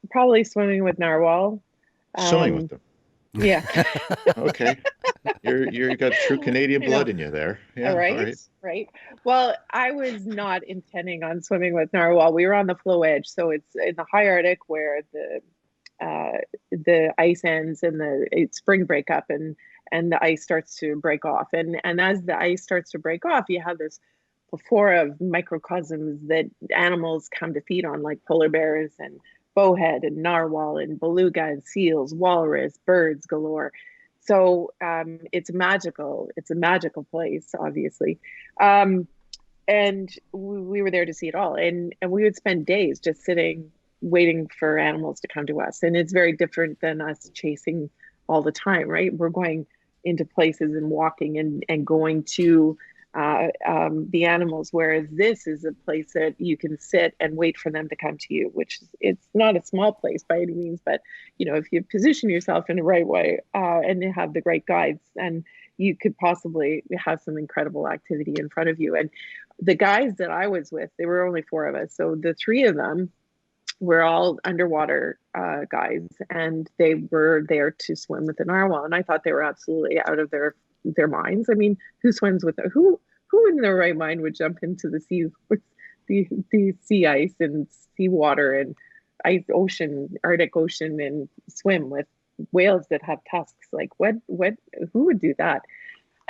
Probably swimming with narwhal. Swimming with them. Yeah. Okay. You got true Canadian I know. blood in you there. Yeah. All Right, right. right. Well, I was not intending on swimming with narwhal. We were on the flow edge, so it's in the high Arctic where the ice ends and it's spring breakup, and the ice starts to break off. And as the ice starts to break off, you have this plethora of microcosms that animals come to feed on, like polar bears and bowhead and narwhal and beluga and seals, walrus, birds galore. So it's magical. It's a magical place, obviously. Um, and we were there to see it all. And we would spend days just sitting, waiting for animals to come to us. And it's very different than us chasing all the time, right? We're going into places and walking and going to the animals, whereas this is a place that you can sit and wait for them to come to you, which it's not a small place by any means, but if you position yourself in the right way and you have the right guides, and you could possibly have some incredible activity in front of you. And the guys that I was with, there were only 4 of us, so the 3 of them were all underwater guys, and they were there to swim with the narwhal. And I thought they were absolutely out of their minds. I mean, who swims with who in their right mind would jump into the sea with the sea ice and sea water and Arctic Ocean, and swim with whales that have tusks? Like, what who would do that?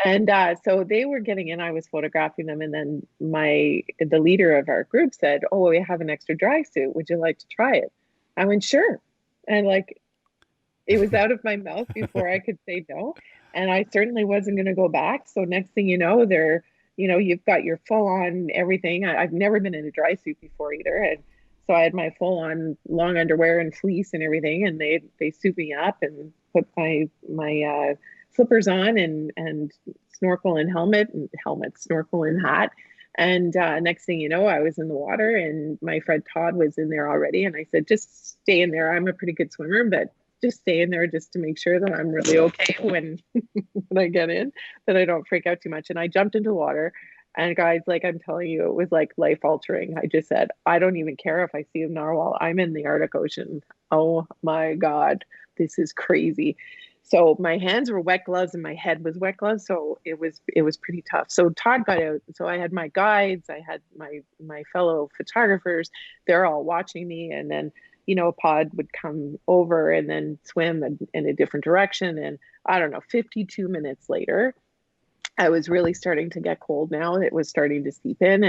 And so they were getting in. I was photographing them, and then the leader of our group said, "Oh, we have an extra dry suit. Would you like to try it?" I went, "Sure," and like it was out of my mouth before I could say no. And I certainly wasn't going to go back. So next thing you know, you've got your full on everything. I've never been in a dry suit before either, and so I had my full on long underwear and fleece and everything, and they suit me up and put my flippers on and snorkel and snorkel and hat. And next thing you know, I was in the water, and my friend Todd was in there already. And I said, "Just stay in there. I'm a pretty good swimmer, but just stay in there just to make sure that I'm really okay when when I get in, that I don't freak out too much." And I jumped into the water. And guys, like I'm telling you, it was like life altering. I just said, I don't even care if I see a narwhal. I'm in the Arctic Ocean. Oh my God, this is crazy. So my hands were wet gloves and my head was wet gloves. So it was pretty tough. So Todd got out. So I had my guides, I had my fellow photographers. They're all watching me. And then, a pod would come over and then swim in a different direction. And I don't know, 52 minutes later, I was really starting to get cold now. It was starting to seep in,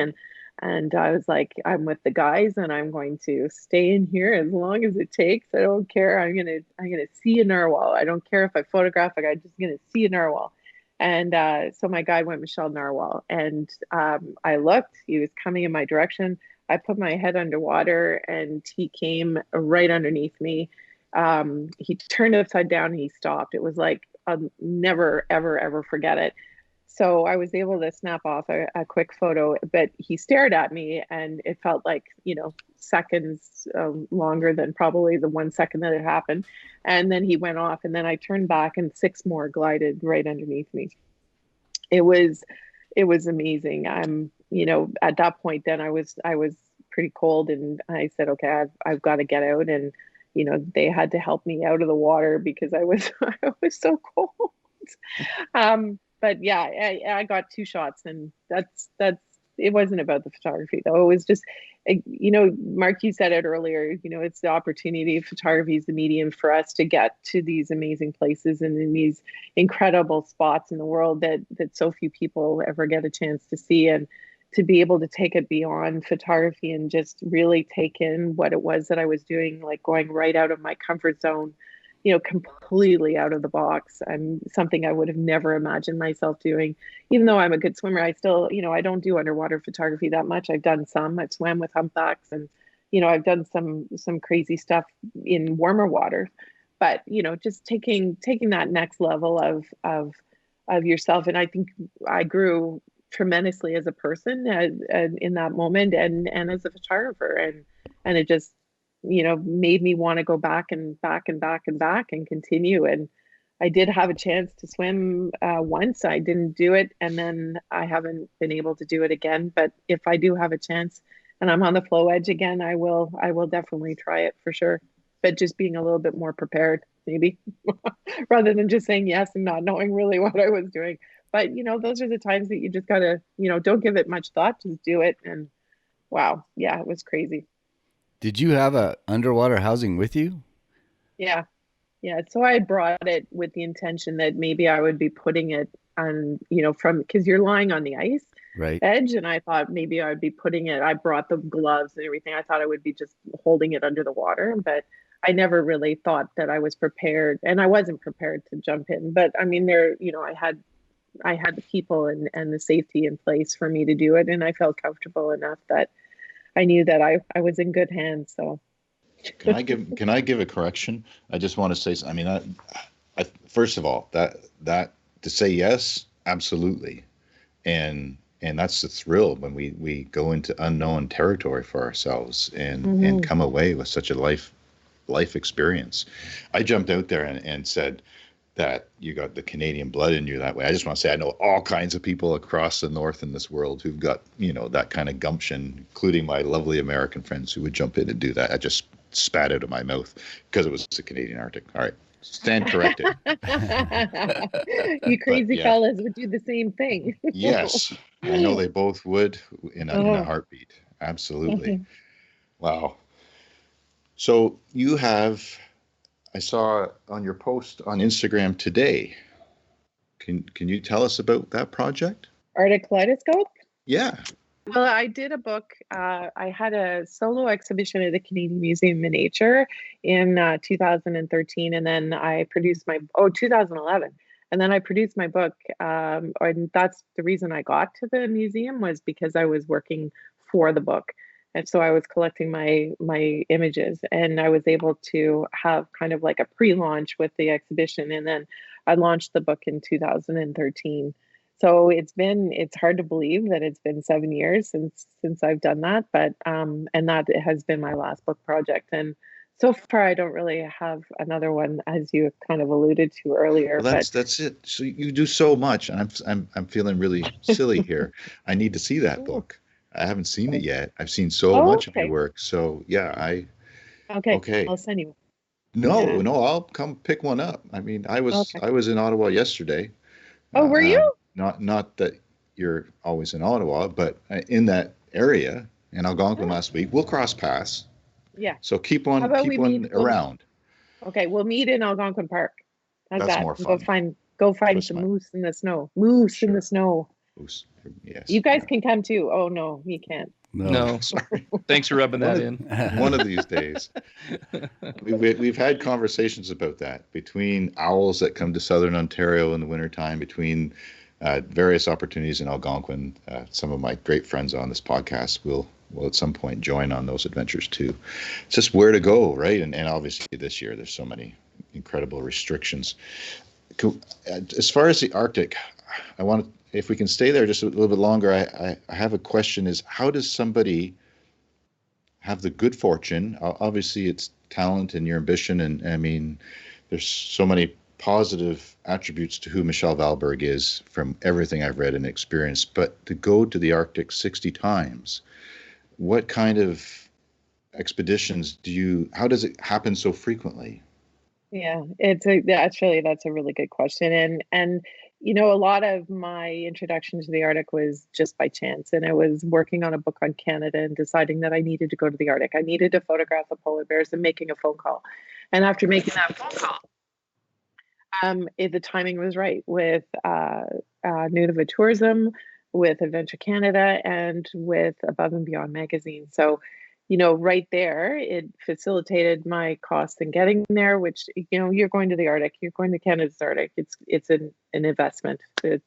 and I was like, I'm with the guys, and I'm going to stay in here as long as it takes. I don't care. I'm gonna see a narwhal. I don't care if I photograph it. I'm just gonna see a narwhal. And so my guide went Michelle Narwhal, and I looked. He was coming in my direction. I put my head underwater, and he came right underneath me. He turned upside down and he stopped. It was like I'll never, ever, ever forget it. So I was able to snap off a quick photo, but he stared at me, and it felt like, seconds longer than probably the 1 second that it happened. And then he went off, and then I turned back and 6 more glided right underneath me. It was amazing. At that point then I was pretty cold, and I said, okay, I've got to get out. And, they had to help me out of the water because I was so cold. But yeah, I got 2 shots, and that's it wasn't about the photography though. It was just, Mark, you said it earlier, it's the opportunity. Photography is the medium for us to get to these amazing places and in these incredible spots in the world that so few people ever get a chance to see, and to be able to take it beyond photography and just really take in what it was that I was doing, like going right out of my comfort zone, completely out of the box. I'm something I would have never imagined myself doing. Even though I'm a good swimmer, I still, I don't do underwater photography that much. I've done some. I've swam with humpbacks, and, I've done some crazy stuff in warmer waters. But, just taking that next level of yourself. And I think I grew tremendously as a person in that moment, and as a photographer, and it just made me want to go back and back and back and back and continue. And I did have a chance to swim once. I didn't do it, and then I haven't been able to do it again. But if I do have a chance and I'm on the flow edge again, I will definitely try it for sure. But just being a little bit more prepared. maybe, rather than just saying yes and not knowing really what I was doing. But, those are the times that you just gotta, don't give it much thought, just do it. And wow, yeah, it was crazy. Did you have a underwater housing with you? Yeah. Yeah. So I brought it with the intention that maybe I would be putting it on, because you're lying on the ice Right. edge. And I thought maybe I would be putting it, I brought the gloves and everything. I thought I would be just holding it under the water, but I never really thought that I was prepared, and I wasn't prepared to jump in. But I mean, I had the people and the safety in place for me to do it. And I felt comfortable enough that I knew that I was in good hands. So Can I give a correction? I just want to say, I mean, first of all, that to say yes, absolutely, and that's the thrill when we go into unknown territory for ourselves and come away with such a life experience. I jumped out there and said that you got the Canadian blood in you that way. I just want to say I know all kinds of people across the north in this world who've got, that kind of gumption, including my lovely American friends who would jump in and do that. I just spat out of my mouth because it was the Canadian Arctic. All right, stand corrected. You crazy fellas would do the same thing. Yes, I know they both would in a heartbeat. Absolutely. Wow. So you have, I saw on your post on Instagram today. Can you tell us about that project? Arctic Kaleidoscope? Yeah. Well, I did a book. I had a solo exhibition at the Canadian Museum of Nature in 2013, and then I produced 2011, and then I produced my book. And that's the reason I got to the museum, was because I was working for the book, and so I was collecting my images, and I was able to have kind of like a pre-launch with the exhibition, and then I launched the book in 2013. So it's hard to believe that it's been 7 years since I've done that, but and that has been my last book project. And so far I don't really have another one, as you kind of alluded to earlier. Well, that's it. So you do so much, and I'm feeling really silly here. I need to see that book. I haven't seen it yet. I've seen so much of your work. So yeah, okay. I'll send you. No, I'll come pick one up. I mean, I was in Ottawa yesterday. Oh, were you? Not that you're always in Ottawa, but in that area in Algonquin last week. We'll cross paths. Yeah. So keep one around. Okay, we'll meet in Algonquin Park. That's more fun. Go find some moose in the snow. In the snow. Moose. Yes. You guys can come too. Oh no, he can't. No. Sorry. Thanks for rubbing that in. One of these days. We've had conversations about that between owls that come to southern Ontario in the wintertime, between various opportunities in Algonquin. Some of my great friends on this podcast will at some point join on those adventures too. It's just where to go, right? And obviously this year there's so many incredible restrictions. As far as the Arctic, if we can stay there just a little bit longer, I have a question: is how does somebody have the good fortune? Obviously it's talent and your ambition, and I mean there's so many positive attributes to who Michelle Valberg is from everything I've read and experienced, but to go to the Arctic 60 times, what kind of expeditions how does it happen so frequently? Yeah, that's a really good question. And a lot of my introduction to the Arctic was just by chance. And I was working on a book on Canada and deciding that I needed to go to the Arctic. I needed to photograph the polar bears and making a phone call. And after making that phone call, the timing was right with Nunavut Tourism, with Adventure Canada, and with Above and Beyond magazine. So, right there, it facilitated my costs in getting there, which, you're going to the Arctic, you're going to Canada's Arctic. It's an investment.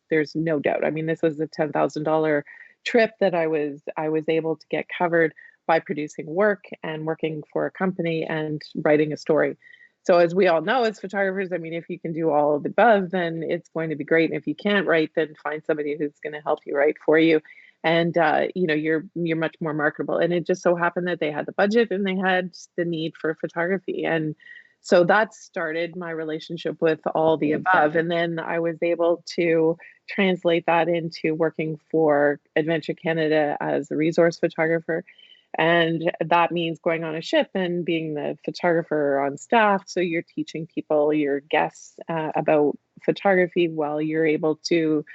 There's no doubt. I mean, this was a $10,000 trip that I was able to get covered by producing work and working for a company and writing a story. So as we all know, as photographers, I mean, if you can do all of the above, then it's going to be great. And if you can't write, then find somebody who's going to help you write for you. And, you're much more marketable. And it just so happened that they had the budget and they had the need for photography. And so that started my relationship with all the above. And then I was able to translate that into working for Adventure Canada as a resource photographer. And that means going on a ship and being the photographer on staff. So you're teaching people, your guests, about photography while you're able to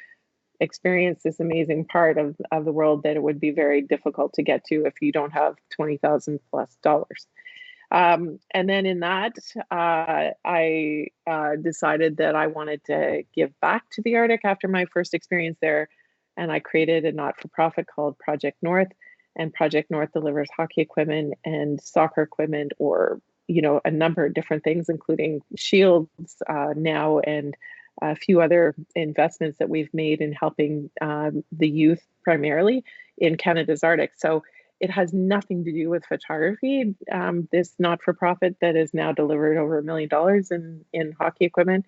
experience this amazing part of the world that it would be very difficult to get to if you don't have $20,000 plus dollars. And then in that, I decided that I wanted to give back to the Arctic after my first experience there. And I created a not-for-profit called Project North. And Project North delivers hockey equipment and soccer equipment, or, a number of different things, including shields now, and a few other investments that we've made in helping the youth primarily in Canada's Arctic. So it has nothing to do with photography. This not-for-profit that has now delivered over $1 million in hockey equipment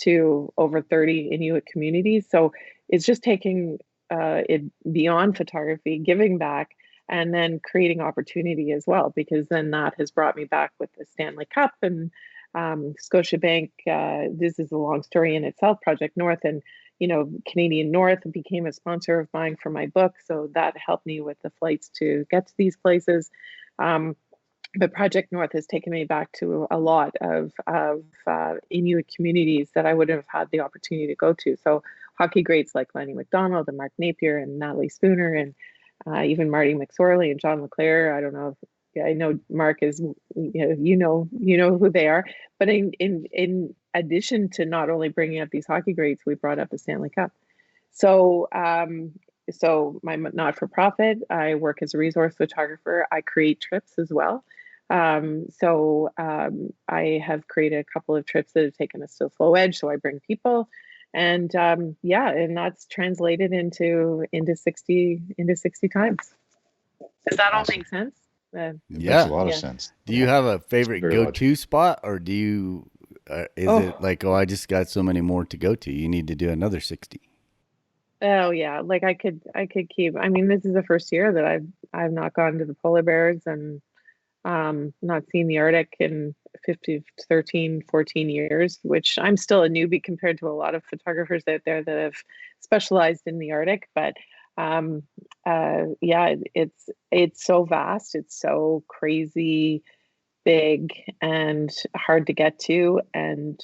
to over 30 Inuit communities. So it's just taking it beyond photography, giving back, and then creating opportunity as well, because then that has brought me back with the Stanley Cup and Scotiabank. This is a long story in itself, Project North, and Canadian North became a sponsor of mine for my book, so that helped me with the flights to get to these places. But Project North has taken me back to a lot of Inuit communities that I wouldn't have had the opportunity to go to. So hockey greats like Lenny McDonald and Mark Napier and Natalie Spooner and even Marty McSorley and John LeClaire. I don't know if I know Mark is, you know who they are. But in addition to not only bringing up these hockey greats, we brought up the Stanley Cup. So my not-for-profit, I work as a resource photographer. I create trips as well. I have created a couple of trips that have taken us to the flow edge. So I bring people, and and that's translated into 60 times. Does that all make sense? It makes a lot of sense. Do you have a favorite go-to logical spot, or do you it like, I just got so many more to go to, you need to do another 60? Oh yeah, like I could keep. I mean, this is the first year that I've not gone to the polar bears and not seen the Arctic in 14 years, which I'm still a newbie compared to a lot of photographers out there that have specialized in the Arctic. But it's so vast, it's so crazy big and hard to get to, and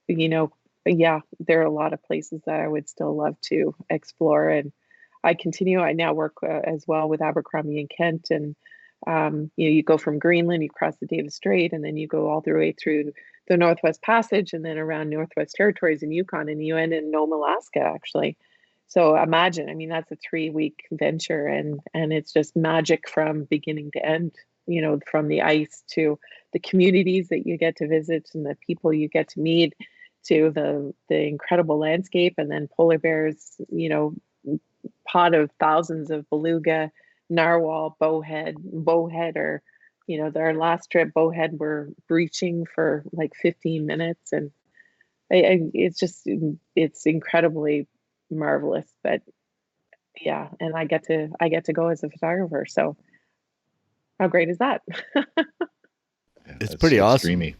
there are a lot of places that I would still love to explore. And I now work as well with Abercrombie and Kent, and you go from Greenland, you cross the Davis Strait, and then you go all the way through the Northwest Passage, and then around Northwest Territories and Yukon, and you end in Nome, Alaska, actually. So imagine, I mean, that's a 3-week venture, and it's just magic from beginning to end, from the ice to the communities that you get to visit and the people you get to meet, to the incredible landscape, and then polar bears, pod of thousands of beluga, narwhal, bowhead, or, their last trip, bowhead were breaching for like 15 minutes. And it's incredibly marvelous. But yeah, and I get to go as a photographer. So how great is that? It's pretty awesome. Dreamy.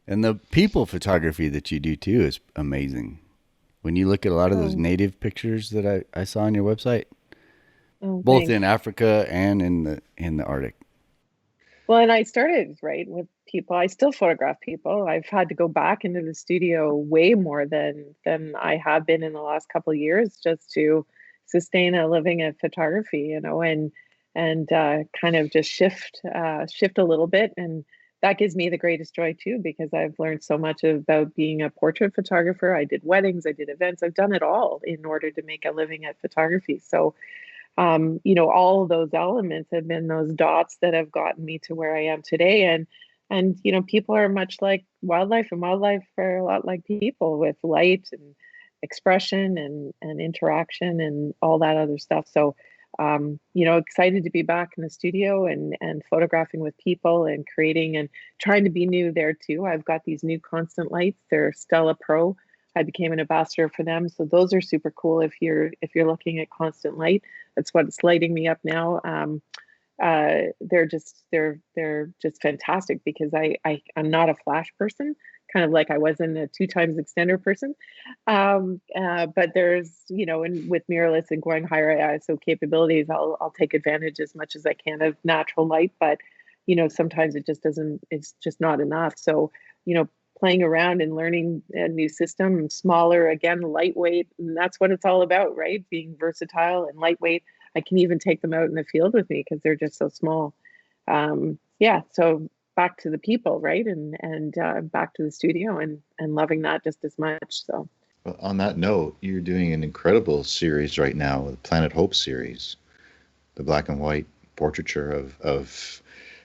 And the people photography that you do too is amazing. When you look at a lot of those native pictures that I saw on your website, both thanks. in Africa and in the Arctic. Well, and I started with people. I still photograph people. I've had to go back into the studio way more than I have been in the last couple of years, just to sustain a living at photography, and kind of just shift a little bit. And that gives me the greatest joy too, because I've learned so much about being a portrait photographer. I did weddings, I did events, I've done it all in order to make a living at photography. So, all of those elements have been those dots that have gotten me to where I am today. And people are much like wildlife, and wildlife are a lot like people, with light and expression and interaction and all that other stuff. So, excited to be back in the studio and photographing with people and creating and trying to be new there too. I've got these new constant lights. They're Stella Pro. I became an ambassador for them. So those are super cool. If you're looking at constant light, that's what's lighting me up now. They're just fantastic, because I'm not a flash person kind of like I wasn't a 2x extender person. But there's, and with mirrorless and going higher ISO capabilities, I'll take advantage as much as I can of natural light, but sometimes it's just not enough. So, playing around and learning a new system, smaller, again, lightweight, and that's what it's all about, right? Being versatile and lightweight. I can even take them out in the field with me because they're just so small. So back to the people, right? And back to the studio and loving that just as much. So. Well, on that note, you're doing an incredible series right now, the Planet Hope series, the black and white portraiture of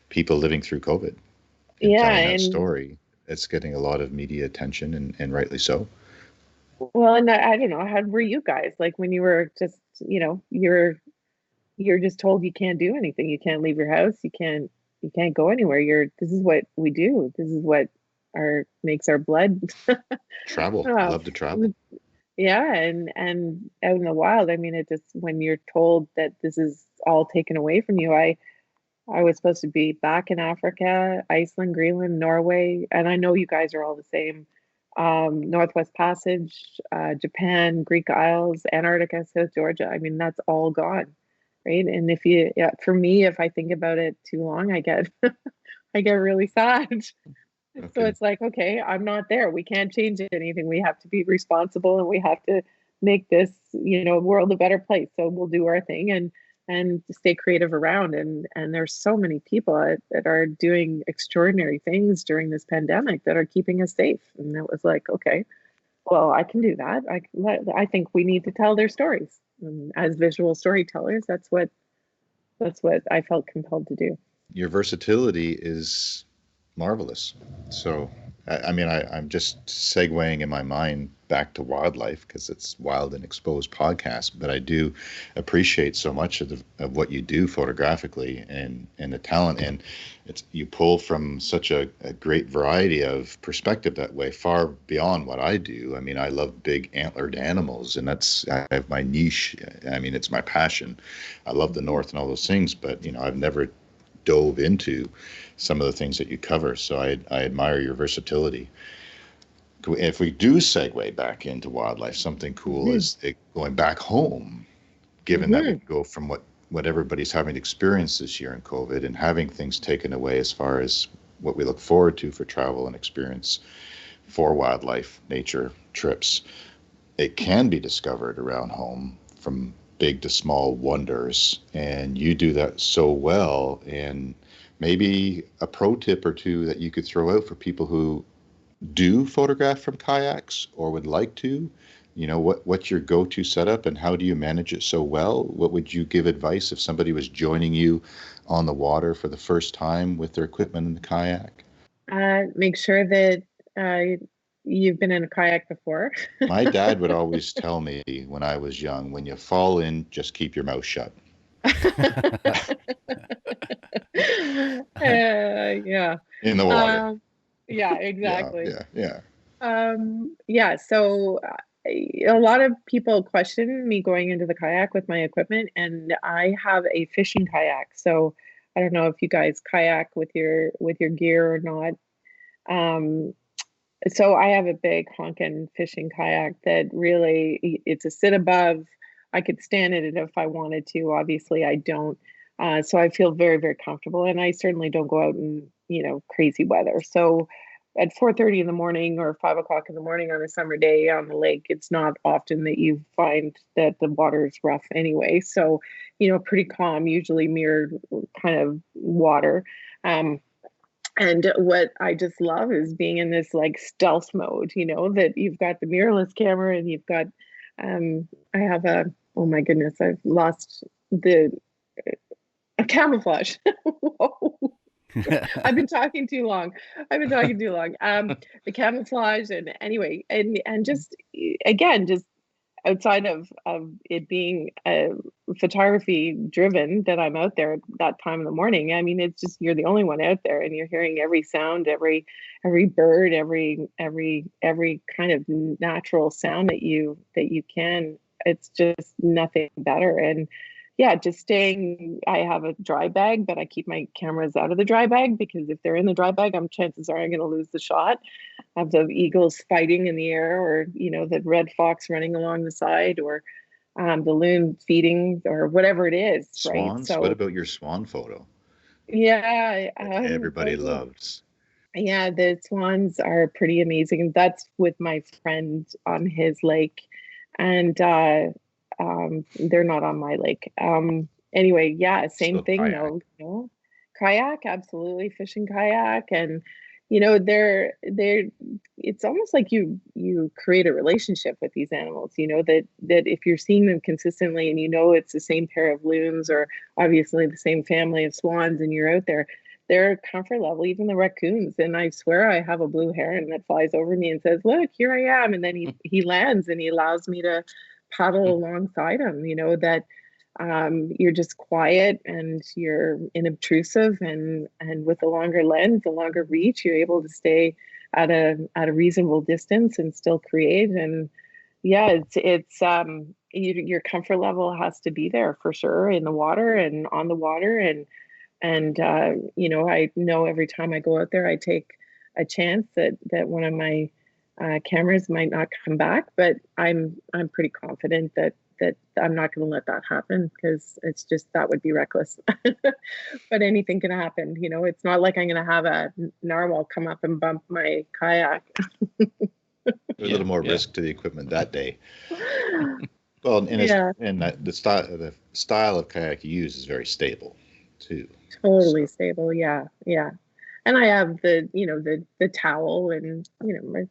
people living through COVID. And telling that story. It's getting a lot of media attention, and rightly so. Well, and I don't know, how were you guys? Like when you were just, you're just told you can't do anything. You can't leave your house. You can't go anywhere. This is what we do. This is what makes our blood travel. Love to travel. Yeah, and out in the wild, I mean, it just, when you're told that this is all taken away from you, I was supposed to be back in Africa, Iceland, Greenland, Norway, and I know you guys are all the same. Northwest Passage, Japan, Greek Isles, Antarctica, South Georgia. I mean, that's all gone, right? And for me, if I think about it too long, I get I get really sad. Okay. So it's like, okay, I'm not there. We can't change anything. We have to be responsible, and we have to make this, world a better place. So we'll do our thing and stay creative around. And there's so many people that are doing extraordinary things during this pandemic that are keeping us safe. And it was like, okay, well, I can do that. I think we need to tell their stories. And as visual storytellers, that's what I felt compelled to do. Your versatility is marvelous. So, I mean, I'm just segueing in my mind back to wildlife because it's Wild and Exposed podcast, but I do appreciate so much of what you do photographically and the talent, and you pull from such a great variety of perspective that way, far beyond what I do. I mean, I love big antlered animals, and I have my niche. I mean, it's my passion. I love the North and all those things, but I've never dove into some of the things that you cover. So I admire your versatility. If we do segue back into wildlife, something cool is going back home, given that we go from what everybody's having to experience this year in COVID and having things taken away as far as what we look forward to for travel and experience for wildlife, nature trips. It can be discovered around home from big to small wonders, and you do that so well. And maybe a pro tip or two that you could throw out for people who do photograph from kayaks or would like to, what's your go-to setup and how do you manage it so well? What would you give advice if somebody was joining you on the water for the first time with their equipment in the kayak? Make sure that you've been in a kayak before. My dad would always tell me when I was young, when you fall in, just keep your mouth shut. Yeah. In the water. Yeah, exactly. Yeah. So a lot of people question me going into the kayak with my equipment, and I have a fishing kayak. So I don't know if you guys kayak with your gear or not. So I have a big honkin' fishing kayak that really, it's a sit above. I could stand in it if I wanted to. Obviously, I don't. So I feel very, very comfortable, and I certainly don't go out in crazy weather. So at 4:30 in the morning or 5 o'clock in the morning on a summer day on the lake, it's not often that you find that the water is rough anyway. So pretty calm, usually mirrored kind of water. And what I just love is being in this like stealth mode, that you've got the mirrorless camera and you've got, I have oh my goodness, I've lost a camouflage. Whoa. I've been talking too long. The camouflage, and anyway, and just again, just outside of it being photography driven, that I'm out there at that time of the morning. I mean, it's just, you're the only one out there, and you're hearing every sound, every bird, every kind of natural sound that you can. It's just nothing better. And yeah, just staying. I have a dry bag, but I keep my cameras out of the dry bag because if they're in the dry bag, chances are I'm going to lose the shot of the eagles fighting in the air, or the red fox running along the side, or the loon feeding, or whatever it is, right? Swans? What So about your swan photo yeah, that everybody loves? yeah, the swans are pretty amazing. That's with my friend on his lake, and they're not on my lake. Anyway, yeah, same So thing kayak. though. Kayak, absolutely, fishing kayak, and they're. It's almost like you create a relationship with these animals. That if you're seeing them consistently, and it's the same pair of loons, or obviously the same family of swans, and you're out there, their comfort level, even the raccoons. And I swear I have a blue heron that flies over me and says, "Look, here I am." And then he lands and he allows me to paddle alongside him, that you're just quiet and you're inobtrusive, and with a longer lens, a longer reach, you're able to stay at a reasonable distance and still create. And yeah, your comfort level has to be there for sure, in the water and on the water. And I know every time I go out there, I take a chance that one of my cameras might not come back, but I'm pretty confident that I'm not going to let that happen, because it's just, that would be reckless. But anything can happen. It's not like I'm going to have a narwhal come up and bump my kayak. A little more risk to the equipment that day. Well, and the style of kayak you use is very stable too. Totally stable. Yeah. And I have the towel, and But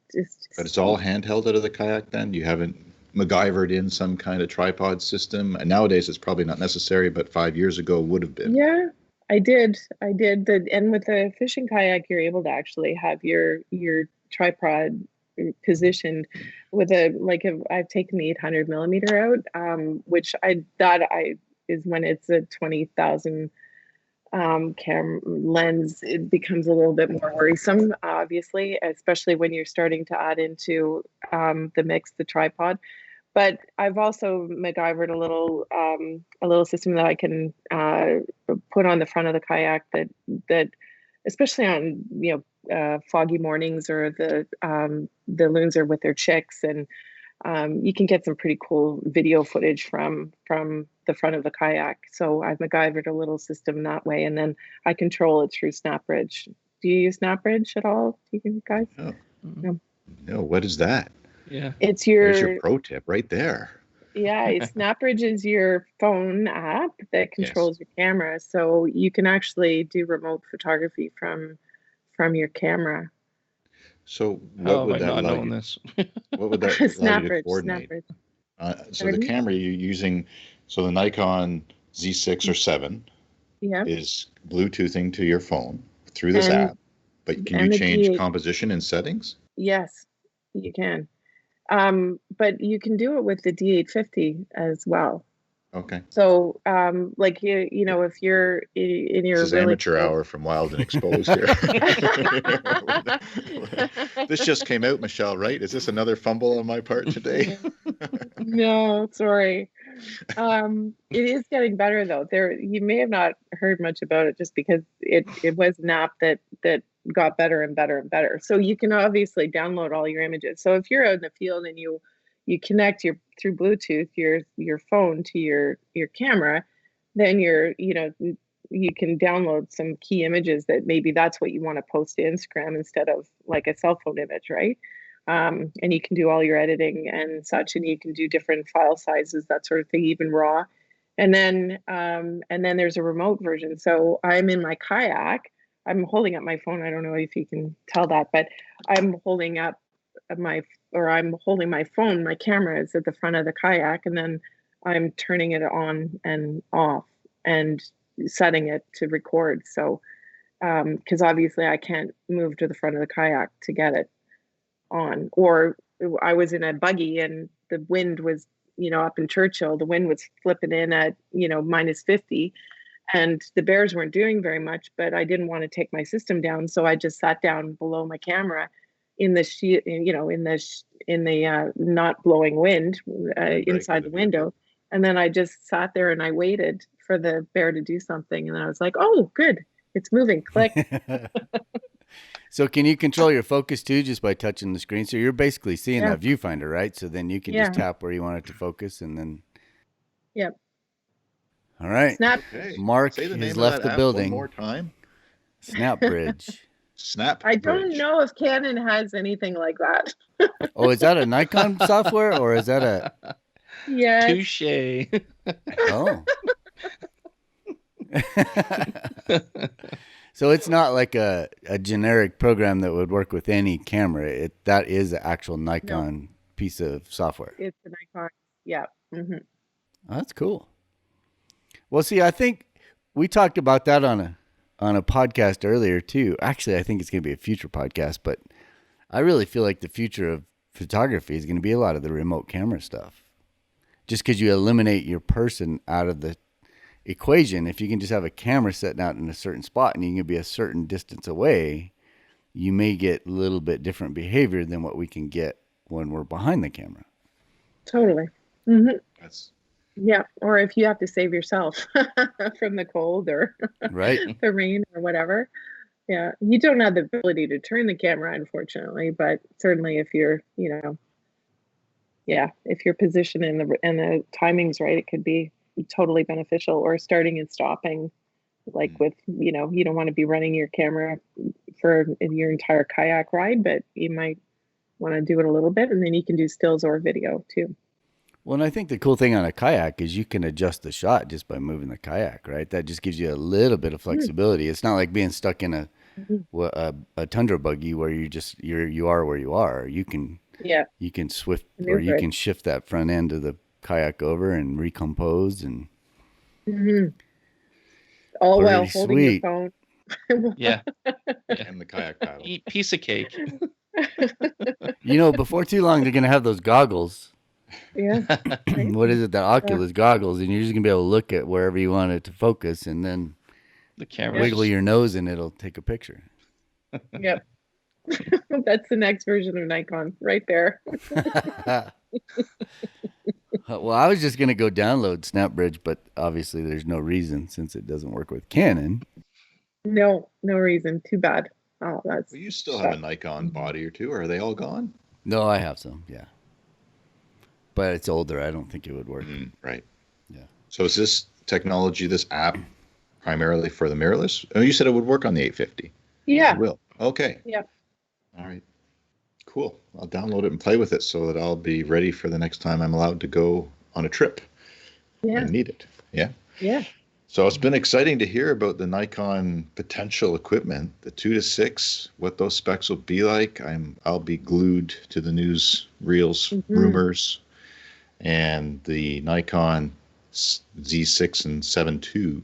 it's all handheld out of the kayak then? You haven't MacGyvered in some kind of tripod system? And nowadays it's probably not necessary, but 5 years ago would have been. Yeah, I did. And with the fishing kayak, you're able to actually have your tripod positioned with I've taken the 800 millimeter out, which is when it's a 20,000 lens. It becomes a little bit more worrisome, obviously, especially when you're starting to add into the mix, the tripod. But I've also MacGyvered a little system that I can put on the front of the kayak, that especially on foggy mornings, or the loons are with their chicks, and you can get some pretty cool video footage from the front of the kayak. So I've MacGyvered a little system that way, and then I control it through Snapbridge. Do you use Snapbridge at all? Do you guys? No. No. What is that? Yeah. There's your pro tip right there. Yeah, Snapbridge is your phone app that controls your camera, so you can actually do remote photography from your camera. So what would that allow you? What would that allow you to coordinate? So the camera you're using, so the Nikon Z6 or 7 is Bluetoothing to your phone through this app, but can you change composition and settings? Yes, you can. But you can do it with the D850 as well. Okay. So, if you're in your this is amateur hour from Wild and Exposed here. This just came out, Michelle, right? Is this another fumble on my part today? No, sorry. It is getting better though. You may have not heard much about it, just because it was an app that got better and better and better. So you can obviously download all your images. So if you're out in the field and you connect through Bluetooth your phone to your camera, then you can download some key images that maybe that's what you want to post to Instagram instead of like a cell phone image, right? And you can do all your editing and such, and you can do different file sizes, that sort of thing, even raw. And then there's a remote version. So I'm in my kayak. I'm holding up my phone. I don't know if you can tell that, but I'm holding up my phone. My camera is at the front of the kayak, and then I'm turning it on and off and setting it to record. So, because obviously I can't move to the front of the kayak to get it on. Or I was in a buggy and the wind was, up in Churchill, the wind was flipping in at, minus 50. And the bears weren't doing very much, but I didn't want to take my system down, so I just sat down below my camera in the not blowing wind inside the window, And then I just sat there and I waited for the bear to do something. And then I was like, oh, good. It's moving. Click. So can you control your focus too just by touching the screen? So you're basically seeing Yeah. that viewfinder, right? So then you can Yeah. just tap where you want it to focus and then. Yep. All right. Snap. Okay. Mark Say the has name of left that the app building. one more time. Snapbridge. Snapbridge. I don't know if Canon has anything like that. Oh, is that a Nikon software or is that a? Yeah. Touche. Oh. So it's not like a generic program that would work with any camera. That is an actual Nikon piece of software. It's a Nikon. Yeah. Mm-hmm. Oh, that's cool. Well, see, I think we talked about that on a podcast earlier too. Actually, I think it's going to be a future podcast, but I really feel like the future of photography is going to be a lot of the remote camera stuff. Just because you eliminate your person out of the equation, if you can just have a camera sitting out in a certain spot and you can be a certain distance away, you may get a little bit different behavior than what we can get when we're behind the camera. Totally. Mm-hmm. That's Yeah. Or if you have to save yourself from the cold or Right. the rain or whatever. Yeah. You don't have the ability to turn the camera, unfortunately, but certainly if you're, if your position and the timing's right, it could be totally beneficial. Or starting and stopping, like with, you don't want to be running your camera for your entire kayak ride, but you might want to do it a little bit, and then you can do stills or video too. Well, and I think the cool thing on a kayak is you can adjust the shot just by moving the kayak, right? That just gives you a little bit of flexibility. It's not like being stuck in a tundra buggy where you are where you are. You can shift that front end of the kayak over and recompose and all while pretty holding sweet. your phone. Yeah. and the kayak paddle. Eat piece of cake. Before too long they're gonna have those goggles. Yeah. What is it? The Oculus goggles, and you're just gonna be able to look at wherever you want it to focus, and then The camera. wiggle your nose, and it'll take a picture. Yep. That's the next version of Nikon right there. Well, I was just gonna go download Snapbridge, but obviously there's no reason since it doesn't work with Canon. No reason. Too bad. Oh, that's. Well, you still have a Nikon body or two, or are they all gone? No, I have some, yeah, but it's older. I don't think it would work. Right. Yeah. So is this technology, this app, primarily for the mirrorless? Oh, you said it would work on the 850. Yeah. It will. Okay. Yeah. All right. Cool. I'll download it and play with it so that I'll be ready for the next time I'm allowed to go on a trip and need it. Yeah. Yeah. So it's been exciting to hear about the Nikon potential equipment, the 2 to 6, what those specs will be like. I'll be glued to the news reels, rumors, and the Nikon Z6 and 7 II.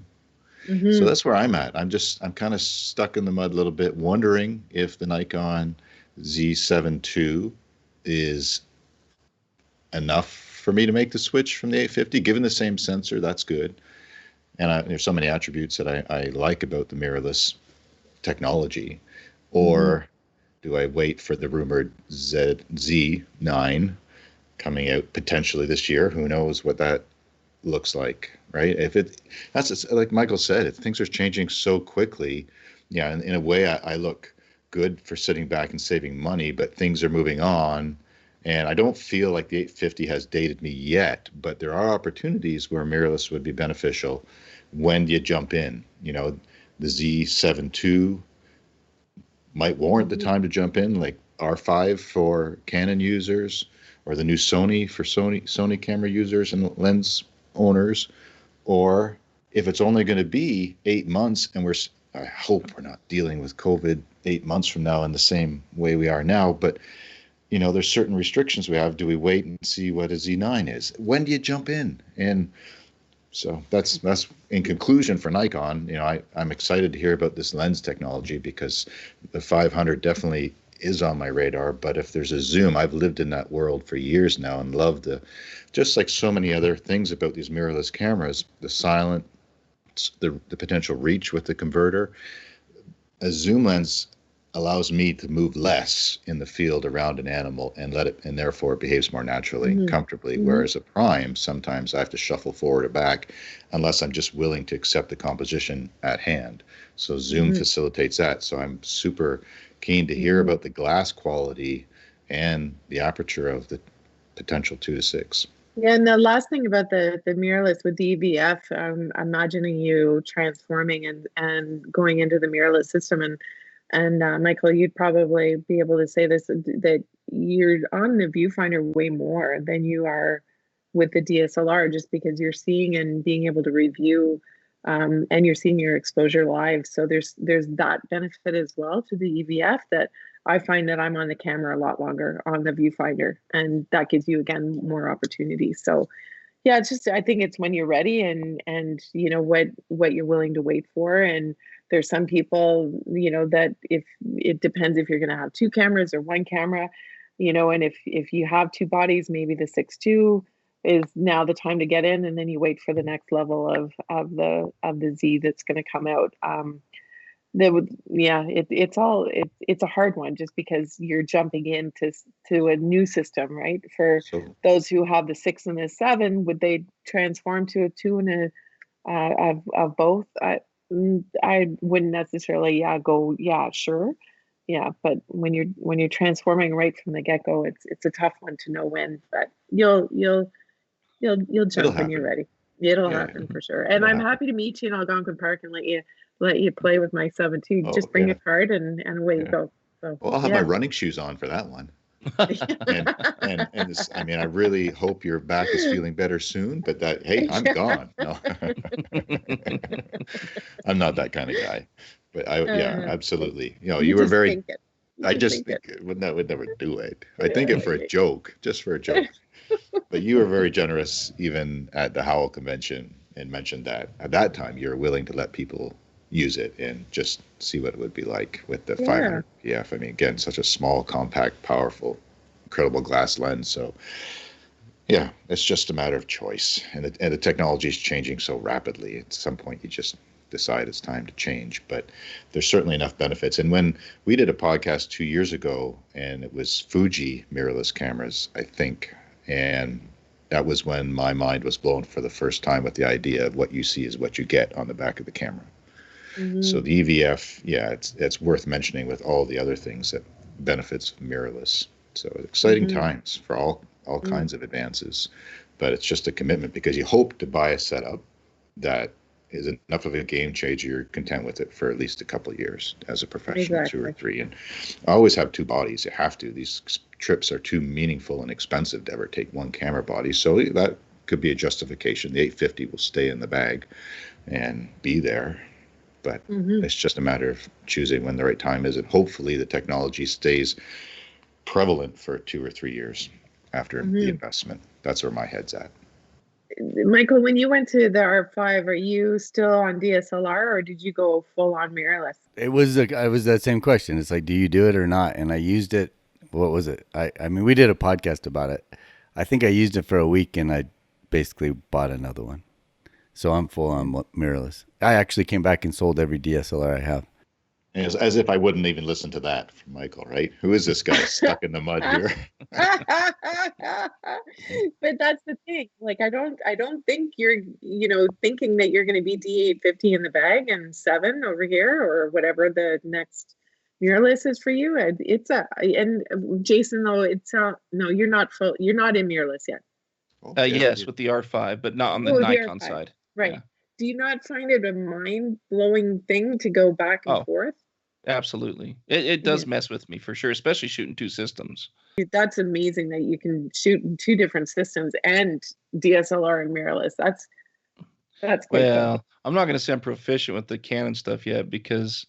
So that's where I'm at. I'm kind of stuck in the mud a little bit, wondering if the Nikon Z7 II is enough for me to make the switch from the 850. Given the same sensor, that's good. And there's so many attributes that I like about the mirrorless technology. Or do I wait for the rumored Z9 coming out potentially this year? Who knows what that looks like, right? That's like Michael said, things are changing so quickly. Yeah, in a way, I look good for sitting back and saving money, but things are moving on. And I don't feel like the 850 has dated me yet, but there are opportunities where mirrorless would be beneficial. When do you jump in? The Z7 II might warrant the time to jump in, like R5 for Canon users, or the new Sony for Sony camera users and lens owners. Or if it's only going to be 8 months, and I hope we're not dealing with COVID 8 months from now in the same way we are now, but there's certain restrictions we have. Do we wait and see what a Z9 is? When do you jump in? And so that's in conclusion for Nikon. I'm excited to hear about this lens technology because the 500 definitely is on my radar. But if there's a zoom, I've lived in that world for years now and love just like so many other things about these mirrorless cameras, the silent, the potential reach with the converter. A zoom lens, allows me to move less in the field around an animal and let it, and therefore it behaves more naturally and comfortably. Whereas a prime, sometimes I have to shuffle forward or back unless I'm just willing to accept the composition at hand. So zoom facilitates that. So I'm super keen to hear about the glass quality and the aperture of the potential 2-6. Yeah, and the last thing about the mirrorless with the EVF, I'm imagining you transforming and going into the mirrorless system, and Michael, you'd probably be able to say this, that you're on the viewfinder way more than you are with the DSLR, just because you're seeing and being able to review, and you're seeing your exposure live. So there's that benefit as well to the EVF, that I find that I'm on the camera a lot longer on the viewfinder, and that gives you, again, more opportunities. So yeah, it's just, I think it's when you're ready, and you know what you're willing to wait for. And there's some people, you know, that if it depends if you're going to have two cameras or one camera, you know, and if you have two bodies, maybe the 6.2 is now the time to get in, and then you wait for the next level of the Z that's going to come out. That would, yeah, it's a hard one, just because you're jumping into a new system, right? For those who have the 6 and the 7, would they transform to a 2 and a of both? I wouldn't necessarily go sure, but when you're transforming right from the get-go, it's a tough one to know when, but you'll jump when you're ready. It'll happen for sure. And I'm happy to meet you in Algonquin Park and let you play with my 7.2. Just bring a card and away you go. So, well, I'll have my running shoes on for that one. and this, I mean, I really hope your back is feeling better soon, but hey, I'm gone. No. I'm not that kind of guy, but absolutely. You know, you were very, I just would never do it. I think it for a joke, just for a joke. But you were very generous even at the Howell convention, and mentioned that at that time you were willing to let people use it and just see what it would be like with the 500 PF. I mean, again, such a small, compact, powerful, incredible glass lens. So yeah, it's just a matter of choice, and the technology is changing so rapidly. At some point you just decide it's time to change, but there's certainly enough benefits. And when we did a podcast 2 years ago, and it was Fuji mirrorless cameras, I think, and that was when my mind was blown for the first time with the idea of what you see is what you get on the back of the camera. So the EVF, it's worth mentioning with all the other things that benefits mirrorless. So exciting times for all kinds of advances, but it's just a commitment, because you hope to buy a setup that is enough of a game changer you're content with it for at least a couple of years as a professional, 2 or 3. And I always have 2 bodies. You have to. These trips are too meaningful and expensive to ever take one camera body. So that could be a justification. The 850 will stay in the bag and be there. But it's just a matter of choosing when the right time is. And hopefully the technology stays prevalent for 2 or 3 years after the investment. That's where my head's at. Michael, when you went to the R5, are you still on DSLR, or did you go full on mirrorless? It was that same question. It's like, do you do it or not? And I used it. What was it? I mean, we did a podcast about it. I think I used it for a week, and I basically bought another one. So I'm full on mirrorless. I actually came back and sold every DSLR I have. As if I wouldn't even listen to that from Michael, right? Who is this guy stuck in the mud here? But that's the thing. Like, I don't think you're, thinking that you're going to be D850 in the bag and 7 over here, or whatever the next mirrorless is for you. And Jason, though, no, you're not in mirrorless yet. Yes, with the R5, but not on the Nikon side. Right. Yeah. Do you not find it a mind-blowing thing to go back and forth? Absolutely. It does mess with me for sure, especially shooting 2 systems. That's amazing that you can shoot in 2 different systems and DSLR and mirrorless. That's quite cool. I'm not going to say I'm proficient with the Canon stuff yet, because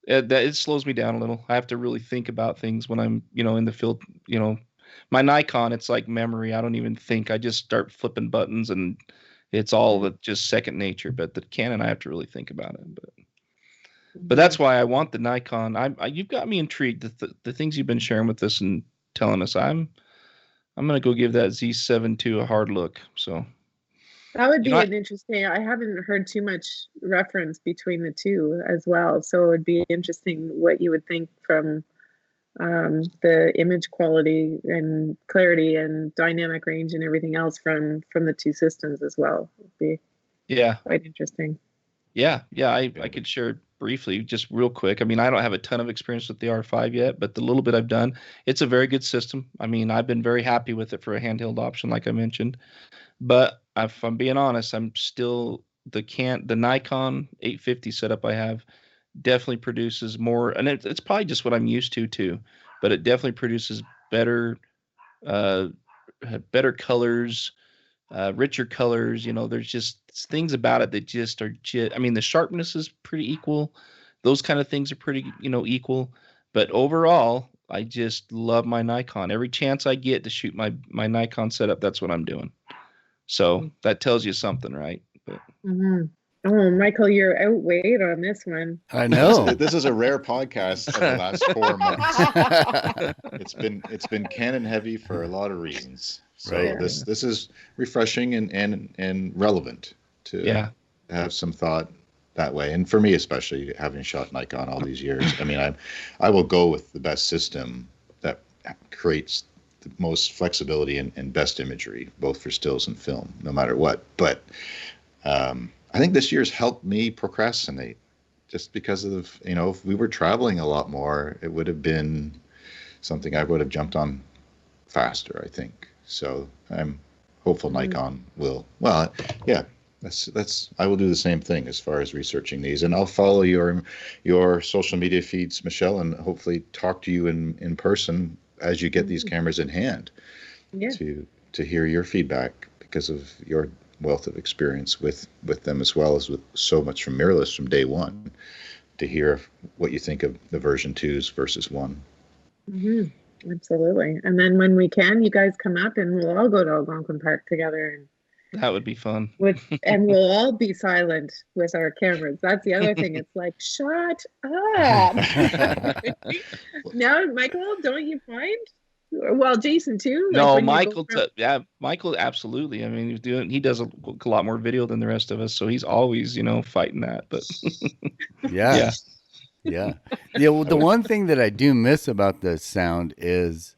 it slows me down a little. I have to really think about things when I'm, in the field. My Nikon, it's like memory. I don't even think. I just start flipping buttons, and it's all just second nature. But the Canon, I have to really think about it. But that's why I want the Nikon. You've got me intrigued. The things you've been sharing with us and telling us. I'm gonna go give that Z7 II a hard look. So That would be You know, an interesting. I haven't heard too much reference between the two as well, so it would be interesting what you would think from the image quality and clarity and dynamic range and everything else from the two systems as well. It'd be yeah, quite interesting. yeah, yeah. I could share briefly, just real quick. I mean, I don't have a ton of experience with the R5 yet, but the little bit I've done, it's a very good system. I mean, I've been very happy with it for a handheld option, like I mentioned. But if I'm being honest, I'm still the Nikon 850 setup I have definitely produces more, and it's probably just what I'm used to too. But it definitely produces better, uh, better colors, richer colors. You know, there's just things about it that just are I mean, the sharpness is pretty equal. Those kind of things are pretty, equal. But overall, I just love my Nikon. Every chance I get to shoot my Nikon setup, that's what I'm doing. So that tells you something, right? But Mm-hmm. Oh, Michael, you're outweighed on this one. I know. This is a rare podcast of the last 4 months. It's been Canon heavy for a lot of reasons. So Right. this is refreshing and relevant to have some thought that way. And for me, especially having shot Nikon all these years, I mean, I will go with the best system that creates the most flexibility and best imagery, both for stills and film, no matter what. But I think this year's helped me procrastinate, just because of, if we were traveling a lot more, it would have been something I would have jumped on faster, I think. So I'm hopeful Nikon will. Well, yeah, that's I will do the same thing as far as researching these, and I'll follow your social media feeds, Michelle, and hopefully talk to you in person as you get these cameras in hand, to hear your feedback, because of your wealth of experience with them, as well as with so much from Mirrorless from day one, to hear what you think of the version 2s versus 1. Mm-hmm. Absolutely. And then when we can, you guys come up and we'll all go to Algonquin Park together, and that would be fun. and we'll all be silent with our cameras. That's the other thing. It's like, shut up. Now, Michael, don't you find? Well, Jason too. Like, no, when you Michael. go from- Michael, absolutely. I mean, he does a lot more video than the rest of us, so he's always, fighting that. But Yeah. Well, the one thing that I do miss about the sound is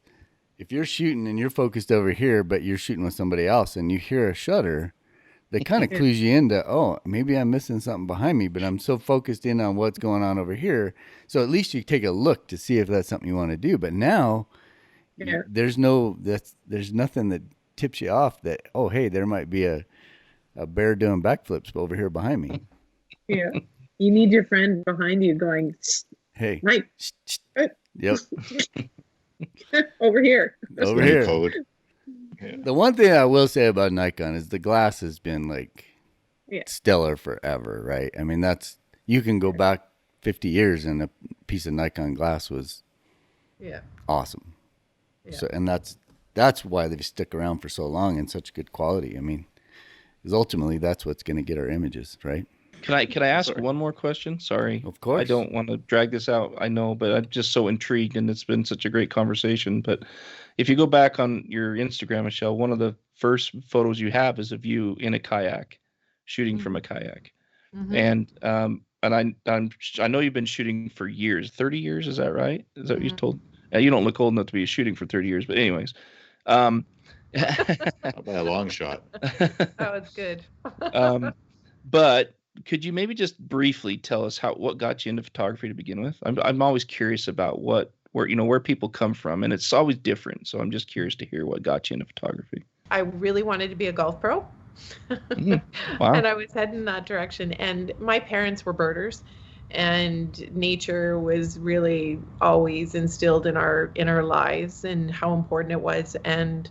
if you're shooting and you're focused over here, but you're shooting with somebody else, and you hear a shutter, that kind of clues you into, oh, maybe I'm missing something behind me, but I'm so focused in on what's going on over here. So at least you take a look to see if that's something you want to do. But now, there's nothing that tips you off that, oh, hey, there might be a bear doing backflips over here behind me. Yeah. You need your friend behind you going, Hey. Mike. Yep. Over here. Over here. Code. Yeah. The one thing I will say about Nikon is the glass has been like stellar forever, right? I mean, you can go back 50 years and a piece of Nikon glass was awesome. Yeah. So, and that's why they've stuck around for so long in such good quality. I mean, because ultimately that's what's going to get our images, right? Can I ask one more question? Sorry. Of course. I don't want to drag this out. I know, but I'm just so intrigued, and it's been such a great conversation. But if you go back on your Instagram, Michelle, one of the first photos you have is of you in a kayak, shooting from a kayak. And I know you've been shooting for years, 30 years. Is that right? Is that what you told? You don't look old enough to be shooting for 30 years, but anyways. By a long shot. That was good. But could you maybe just briefly tell us what got you into photography to begin with? I'm always curious about where people come from, and it's always different. So I'm just curious to hear what got you into photography. I really wanted to be a golf pro. Wow. And I was heading in that direction. And my parents were birders, and nature was really always instilled in our lives and how important it was. And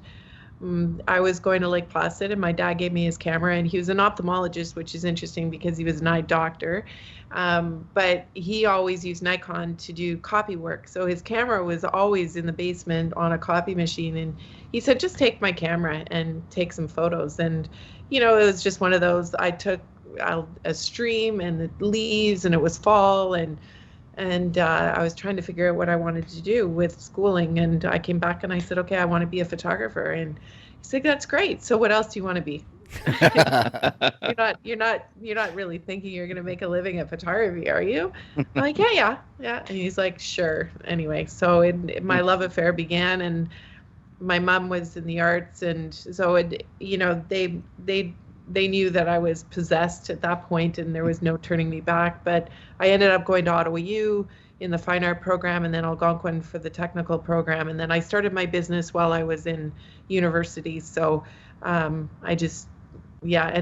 I was going to Lake Placid, and my dad gave me his camera, and he was an ophthalmologist, which is interesting because he was an eye doctor. But he always used Nikon to do copy work. So his camera was always in the basement on a copy machine. And he said, just take my camera and take some photos. And, it was just one of those, I took a stream and the leaves, and it was fall, and I was trying to figure out what I wanted to do with schooling. And I came back and I said, okay, I want to be a photographer. And he said, that's great. So what else do you want to be? You're not really thinking you're going to make a living at photography, are you? I'm like, yeah. And he's like, sure. Anyway, so my love affair began, and my mom was in the arts, and so they knew that I was possessed at that point, and there was no turning me back. But I ended up going to Ottawa U in the fine art program, and then Algonquin for the technical program, and then I started my business while I was in university. So and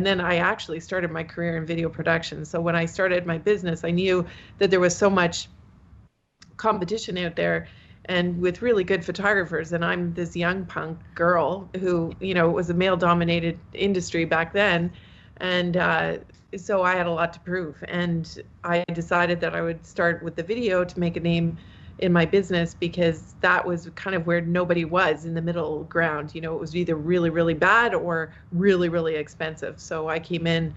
then I actually started my career in video production. So when I started my business, I knew that there was so much competition out there and with really good photographers. And I'm this young punk girl who, it was a male dominated industry back then. And so I had a lot to prove. And I decided that I would start with the video to make a name in my business, because that was kind of where nobody was in the middle ground. It was either really, really bad or really, really expensive. So I came in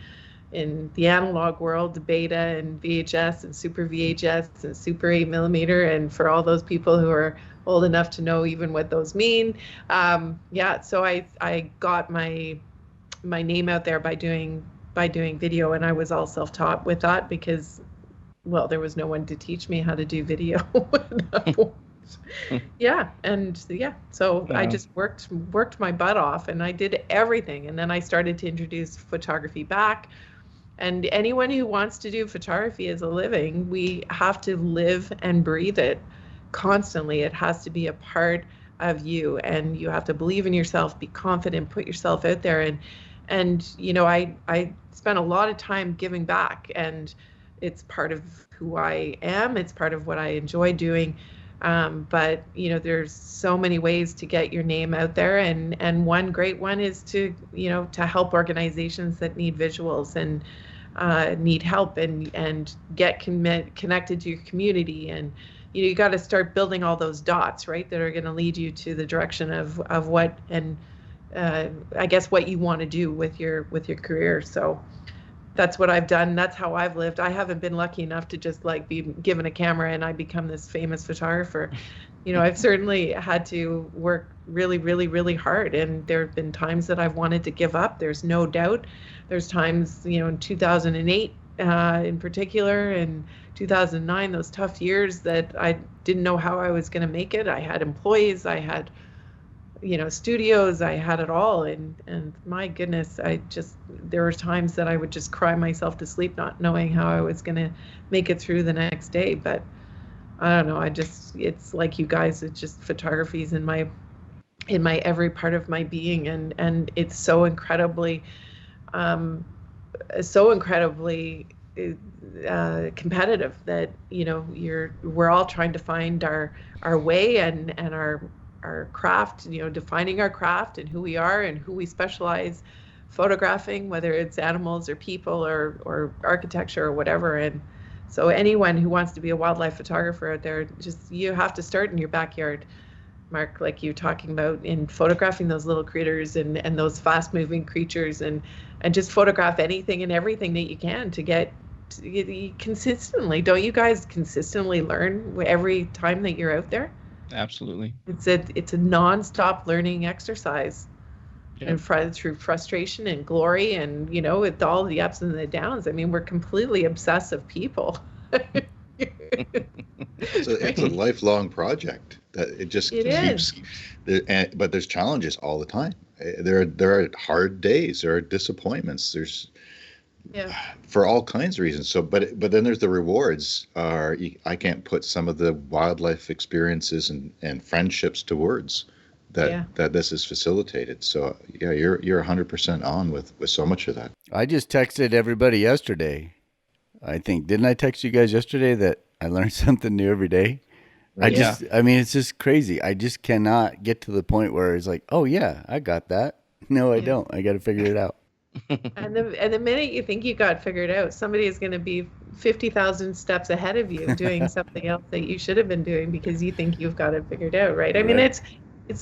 the analog world, the beta and VHS and super VHS and super 8mm. And for all those people who are old enough to know even what those mean. So I got my name out there by doing video, and I was all self-taught with that because, well, there was no one to teach me how to do video. So I just worked my butt off, and I did everything. And then I started to introduce photography back. And anyone who wants to do photography as a living, we have to live and breathe it constantly. It has to be a part of you, and you have to believe in yourself, be confident, put yourself out there. And I spent a lot of time giving back, and it's part of who I am. It's part of what I enjoy doing. But there's so many ways to get your name out there. And one great one is to help organizations that need visuals and need help and get connected to your community. And you got to start building all those dots, right, that are going to lead you to the direction of what, and I guess what you want to do with your career. So that's what I've done. That's how I've lived. I haven't been lucky enough to just be given a camera and I become this famous photographer. I've certainly had to work really, really, really hard. And there have been times that I've wanted to give up. There's no doubt. There's times, in 2008 in particular, and 2009, those tough years that I didn't know how I was going to make it. I had employees, I had studios, I had it all. And my goodness, there were times that I would just cry myself to sleep, not knowing how I was going to make it through the next day. But I don't know, it's like you guys, it's just photography is in my every part of my being. And it's so incredibly competitive that, we're all trying to find our way and our craft, defining our craft and who we are and who we specialize photographing, whether it's animals or people or architecture or whatever. And so anyone who wants to be a wildlife photographer out there, you have to start in your backyard, Mark, like you're talking about, in photographing those little critters and those fast moving creatures, and just photograph anything and everything that you can to get consistently. Don't you guys consistently learn every time that you're out there? Absolutely. It's a non-stop learning exercise. Yeah. And through frustration and glory, and with all the ups and the downs. I mean, we're completely obsessive people. It's a lifelong project that it keeps. But there's challenges all the time. There are hard days. There are disappointments. There's for all kinds of reasons. So, but then there's the rewards. I can't put some of the wildlife experiences and friendships to words that this is facilitated. So you're 100% on with so much of that. I just texted everybody yesterday. I think, didn't I text you guys yesterday that I learned something new every day? It's just crazy. I just cannot get to the point where it's like, oh yeah, I got that. No, I don't. I got to figure it out. And the minute you think you got figured out, somebody is going to be 50,000 steps ahead of you doing something else that you should have been doing because you think you've got it figured out, right? I mean, it's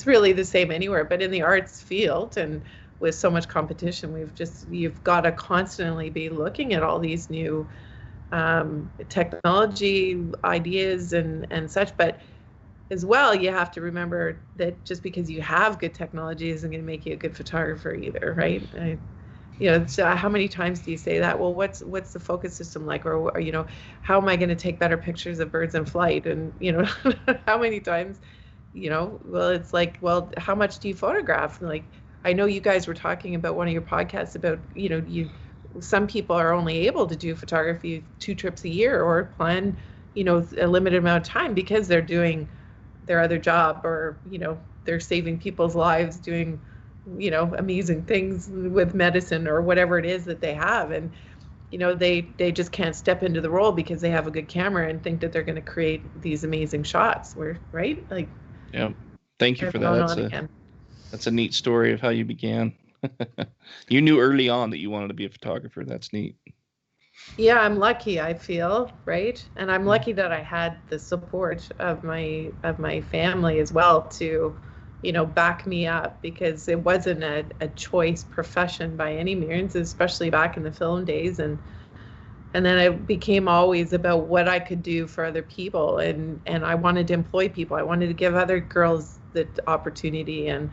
really the same anywhere, but in the arts field and with so much competition, you've got to constantly be looking at all these new technology ideas and such. But as well, you have to remember that just because you have good technology isn't going to make you a good photographer either, right? So how many times do you say that? Well, what's the focus system like? Or how am I going to take better pictures of birds in flight? And, how many times, well, it's like, well, how much do you photograph? And like, I know you guys were talking about one of your podcasts about, some people are only able to do photography 2 trips a year or plan, a limited amount of time because they're doing their other job, or, they're saving people's lives doing, amazing things with medicine or whatever it is that they have. And, they just can't step into the role because they have a good camera and think that they're going to create these amazing shots right? Like, yeah. Thank you for that. That's a neat story of how you began. You knew early on that you wanted to be a photographer. That's neat. Yeah, I'm lucky, I feel, right? And I'm lucky that I had the support of my family as well to, back me up, because it wasn't a choice profession by any means, especially back in the film days. And then it became always about what I could do for other people, and I wanted to employ people. I wanted to give other girls the opportunity. And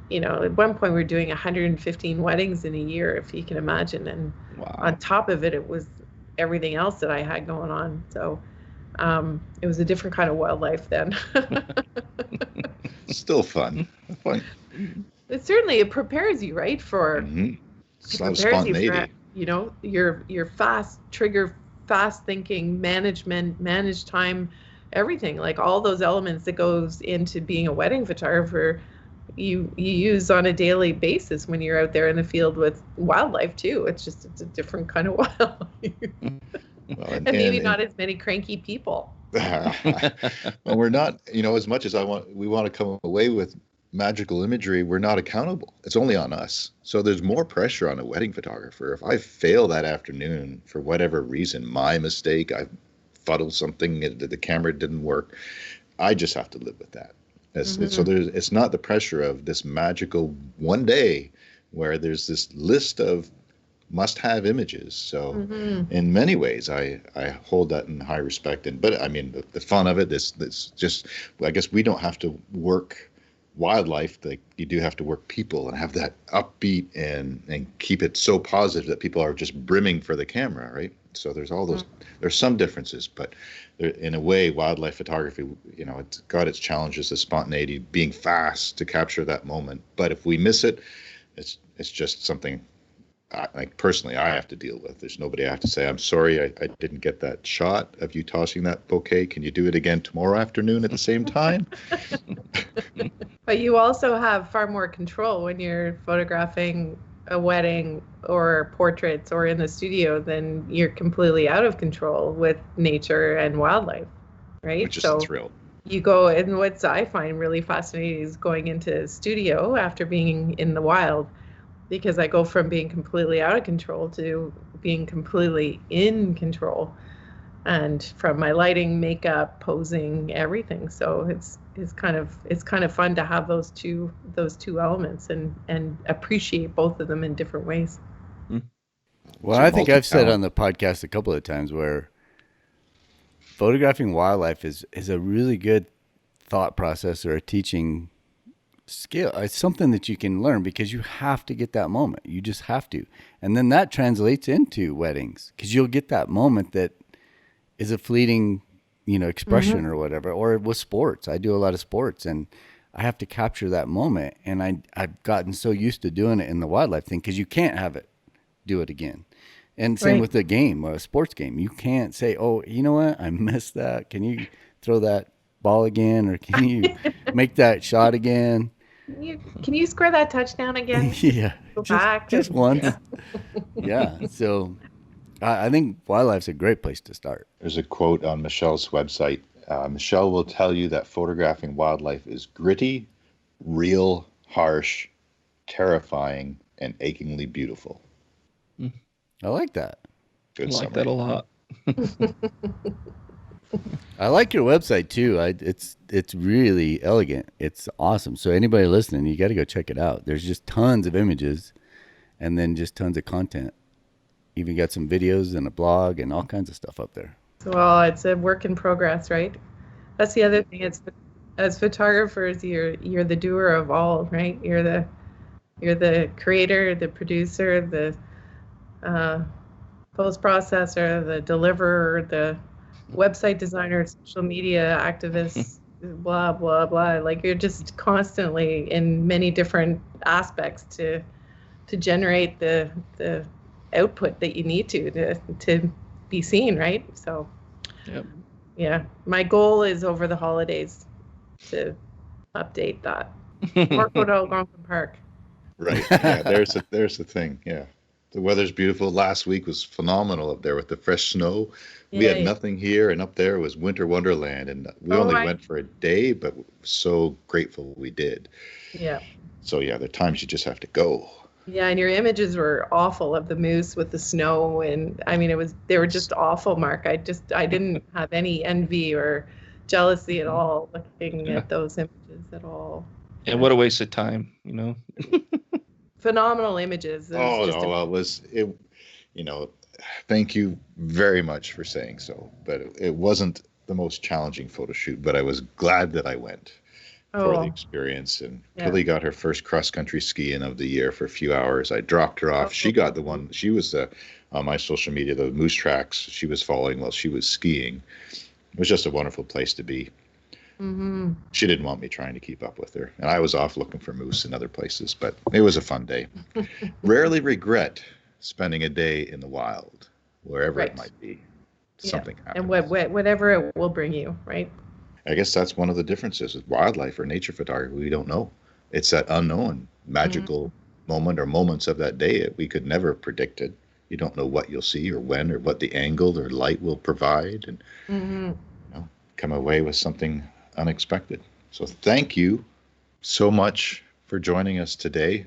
at one point we were doing 115 weddings in a year, if you can imagine. And wow. On top of it, it was everything else that I had going on. So it was a different kind of wildlife then. Still fun. It certainly, it prepares you, right, for It's a lot of spontaneity. Your fast trigger, fast thinking, manage time, everything, like all those elements that goes into being a wedding photographer, you use on a daily basis when you're out there in the field with wildlife too. It's a different kind of wildlife. Well, and maybe not as many cranky people. Well, we're not, as much as we want to come away with magical imagery, we're not accountable. It's only on us. So there's more pressure on a wedding photographer. If I fail that afternoon for whatever reason, my mistake, I fuddled something, the camera didn't work, I just have to live with that. So it's not the pressure of this magical one day where there's this list of must-have images. So in many ways, I hold that in high respect. But I mean, the fun of it is just, I guess we don't have to work wildlife like you do have to work people, and have that upbeat and keep it so positive that people are just brimming for the camera, right? So there's all those, there's some differences, but in a way, wildlife photography, it's got its challenges, the spontaneity, being fast to capture that moment. But if we miss it, it's just something personally I have to deal with. There's nobody I have to say, I'm sorry, I didn't get that shot of you tossing that bouquet. Can you do it again tomorrow afternoon at the same time? But you also have far more control when you're photographing a wedding or portraits or in the studio, then you're completely out of control with nature and wildlife, right? Which is a thrill. You go, and what I find really fascinating is going into studio after being in the wild, because I go from being completely out of control to being completely in control, and from my lighting, makeup, posing, everything. So it's kind of fun to have those two elements and appreciate both of them in different ways. Well, I think I've said on the podcast a couple of times where photographing wildlife is a really good thought process or a teaching skill. It's something that you can learn because you have to get that moment. You just have to. And then that translates into weddings, because you'll get that moment that is a fleeting, expression or whatever. Or with sports. I do a lot of sports, and I have to capture that moment. And I've gotten so used to doing it in the wildlife thing, because you can't do it again. And same with the game, a sports game. You can't say, oh, you know what? I missed that. Can you throw that ball again? Or can you make that shot again? Can you score that touchdown again? Yeah. Go back. Just once. Yeah. So I think wildlife's a great place to start. There's a quote on Michelle's website. Michelle will tell you that photographing wildlife is gritty, real, harsh, terrifying, and achingly beautiful. I like that. Good I like summary. that a lot. I like your website too. It's really elegant. It's awesome. So anybody listening, you got to go check it out. There's just tons of images, and then just tons of content. Even got some videos and a blog and all kinds of stuff up there. Well, it's a work in progress, right? That's the other thing. It's, as photographers, you're the doer of all, right? You're the creator, the producer, the post processor, the deliverer, the website designer, social media activist, blah blah blah. Like you're just constantly in many different aspects to generate the output that you need to be seen, right? So Yep. yeah, my goal is over the holidays to update that. More photo Algonquin Park. Right. Yeah, there's the thing. Yeah. The weather's beautiful. Last week was phenomenal up there with the fresh snow. We had Yeah. nothing here, and up there was winter wonderland. And we only went for a day, but so grateful we did. Yeah. So yeah, there are times you just have to go. Yeah, and your images were awful of the moose with the snow, and I mean they were just awful, Mark. I didn't have any envy or jealousy at all looking at those images at all. And what a waste of time, you know. Phenomenal images. Thank you very much for saying so. But it wasn't the most challenging photo shoot, but I was glad that I went for the experience. And Pilly got her first cross-country skiing of the year for a few hours. I dropped her off. She got the one. She was on my social media, the moose tracks she was following while she was skiing. It was just a wonderful place to be. Mm-hmm. She didn't want me trying to keep up with her. And I was off looking for moose in other places, but it was a fun day. Rarely regret spending a day in the wild, wherever it might be. Something happens. And whatever it will bring you, right? I guess that's one of the differences with wildlife or nature photography. We don't know. It's that unknown, magical moment or moments of that day that we could never have predicted. You don't know what you'll see or when or what the angle or light will provide, and come away with something unexpected. So thank you so much for joining us today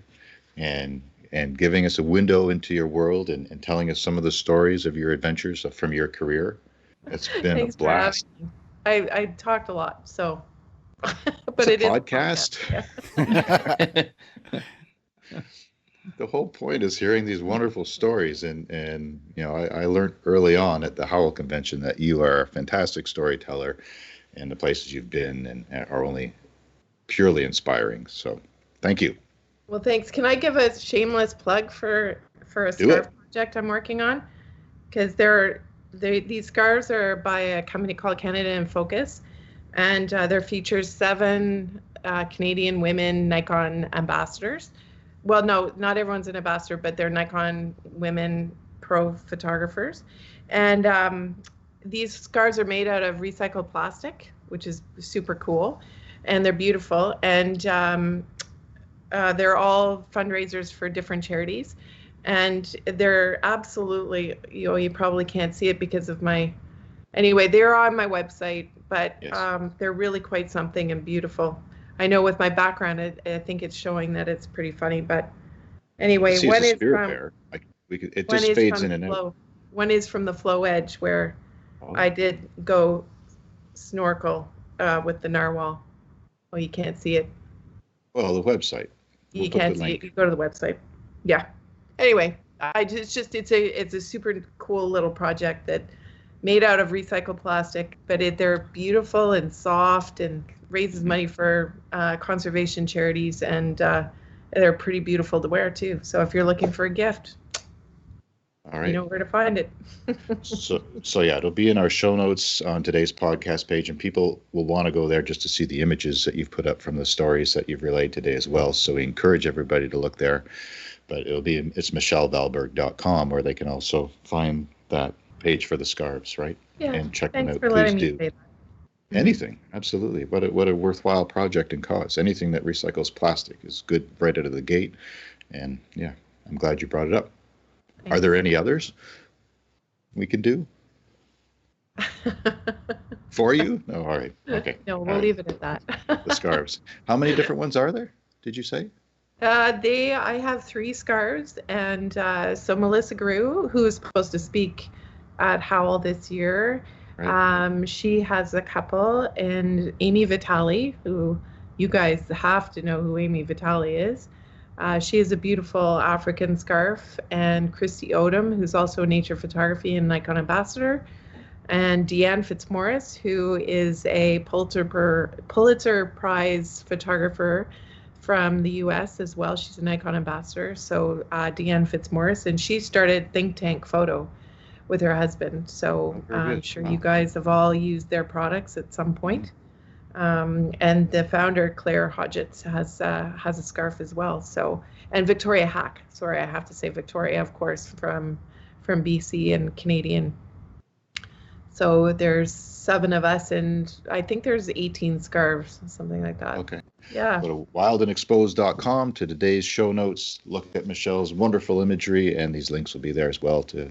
and giving us a window into your world and telling us some of the stories of your adventures from your career. It's been a blast. I talked a lot, so but it is a podcast. The whole point is hearing these wonderful stories, and I learned early on at the Howell convention that you are a fantastic storyteller, and the places you've been and are only purely inspiring. So thank you. Well, thanks. Can I give a shameless plug for a scarf project I'm working on? Because these scarves are by a company called Canada in Focus, and there features 7 Canadian women Nikon ambassadors. Well, no, not everyone's an ambassador, but they're Nikon women pro photographers. And these scarves are made out of recycled plastic, which is super cool. And they're beautiful. And they're all fundraisers for different charities. And they're absolutely, you probably can't see it because of anyway, they're on my website, but they're really quite something and beautiful. I know with my background, I think it's showing that it's pretty funny, but anyway, one is from it just fades in and out. One is from the Flow Edge, where I did go snorkel with the narwhal. Well, you can't see it. Well, the website. You can't see it. You go to the website. Yeah. Anyway, it's a super cool little project that made out of recycled plastic, but they're beautiful and soft and raises money for conservation charities, and they're pretty beautiful to wear too. So if you're looking for a gift, all right, you know where to find it. so yeah, it'll be in our show notes on today's podcast page, and people will want to go there just to see the images that you've put up from the stories that you've relayed today as well. So we encourage everybody to look there, but it's michellevalberg.com, where they can also find that page for the scarves, right? Yeah. And check them out. For letting me say that. Anything, absolutely. What a worthwhile project and cause. Anything that recycles plastic is good right out of the gate. And yeah, I'm glad you brought it up. Thanks. Are there any others we can do for you? No, all right. Okay. No, we'll leave it at that. The scarves. How many different ones are there, did you say? I have 3 scarves, and so Melissa Grew, who is supposed to speak at Howell this year, right. She has a couple, and Amy Vitale, who you guys have to know who Amy Vitale is. She has a beautiful African scarf, and Christy Odom, who's also a nature photography and Nikon ambassador, and Deanne Fitzmaurice, who is a Pulitzer Prize photographer from the US as well. She's a Nikon ambassador. So Deanne Fitzmaurice, and she started Think Tank Photo with her husband. So I'm sure you guys have all used their products at some point. And the founder, Claire Hodgetts, has a scarf as well. So, and Victoria Hack. Sorry, I have to say Victoria, of course, from BC and Canadian. So there's 7 of us, and I think there's 18 scarves, something like that. Okay. Yeah. Go to wildandexposed.com to today's show notes. Look at Michelle's wonderful imagery, and these links will be there as well to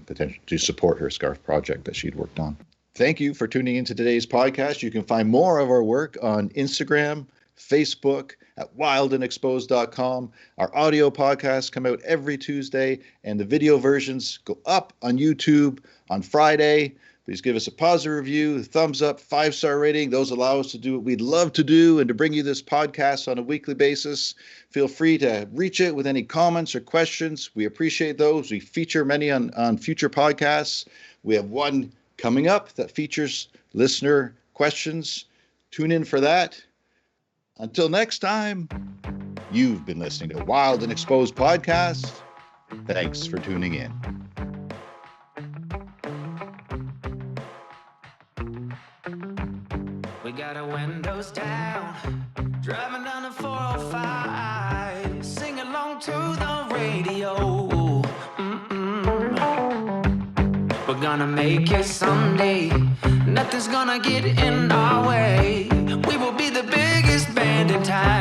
support her scarf project that she'd worked on. Thank you for tuning into today's podcast. You can find more of our work on Instagram, Facebook, at wildandexposed.com. Our audio podcasts come out every Tuesday, and the video versions go up on YouTube on Friday. Please give us a positive review, thumbs up, 5-star rating. Those allow us to do what we'd love to do and to bring you this podcast on a weekly basis. Feel free to reach out with any comments or questions. We appreciate those. We feature many on future podcasts. We have one coming up that features listener questions. Tune in for that. Until next time, you've been listening to Wild and Exposed Podcast. Thanks for tuning in. We got our windows down, driving down the 405, sing along to the radio. We're gonna make it someday, nothing's gonna get in our way. We will be the biggest band in town.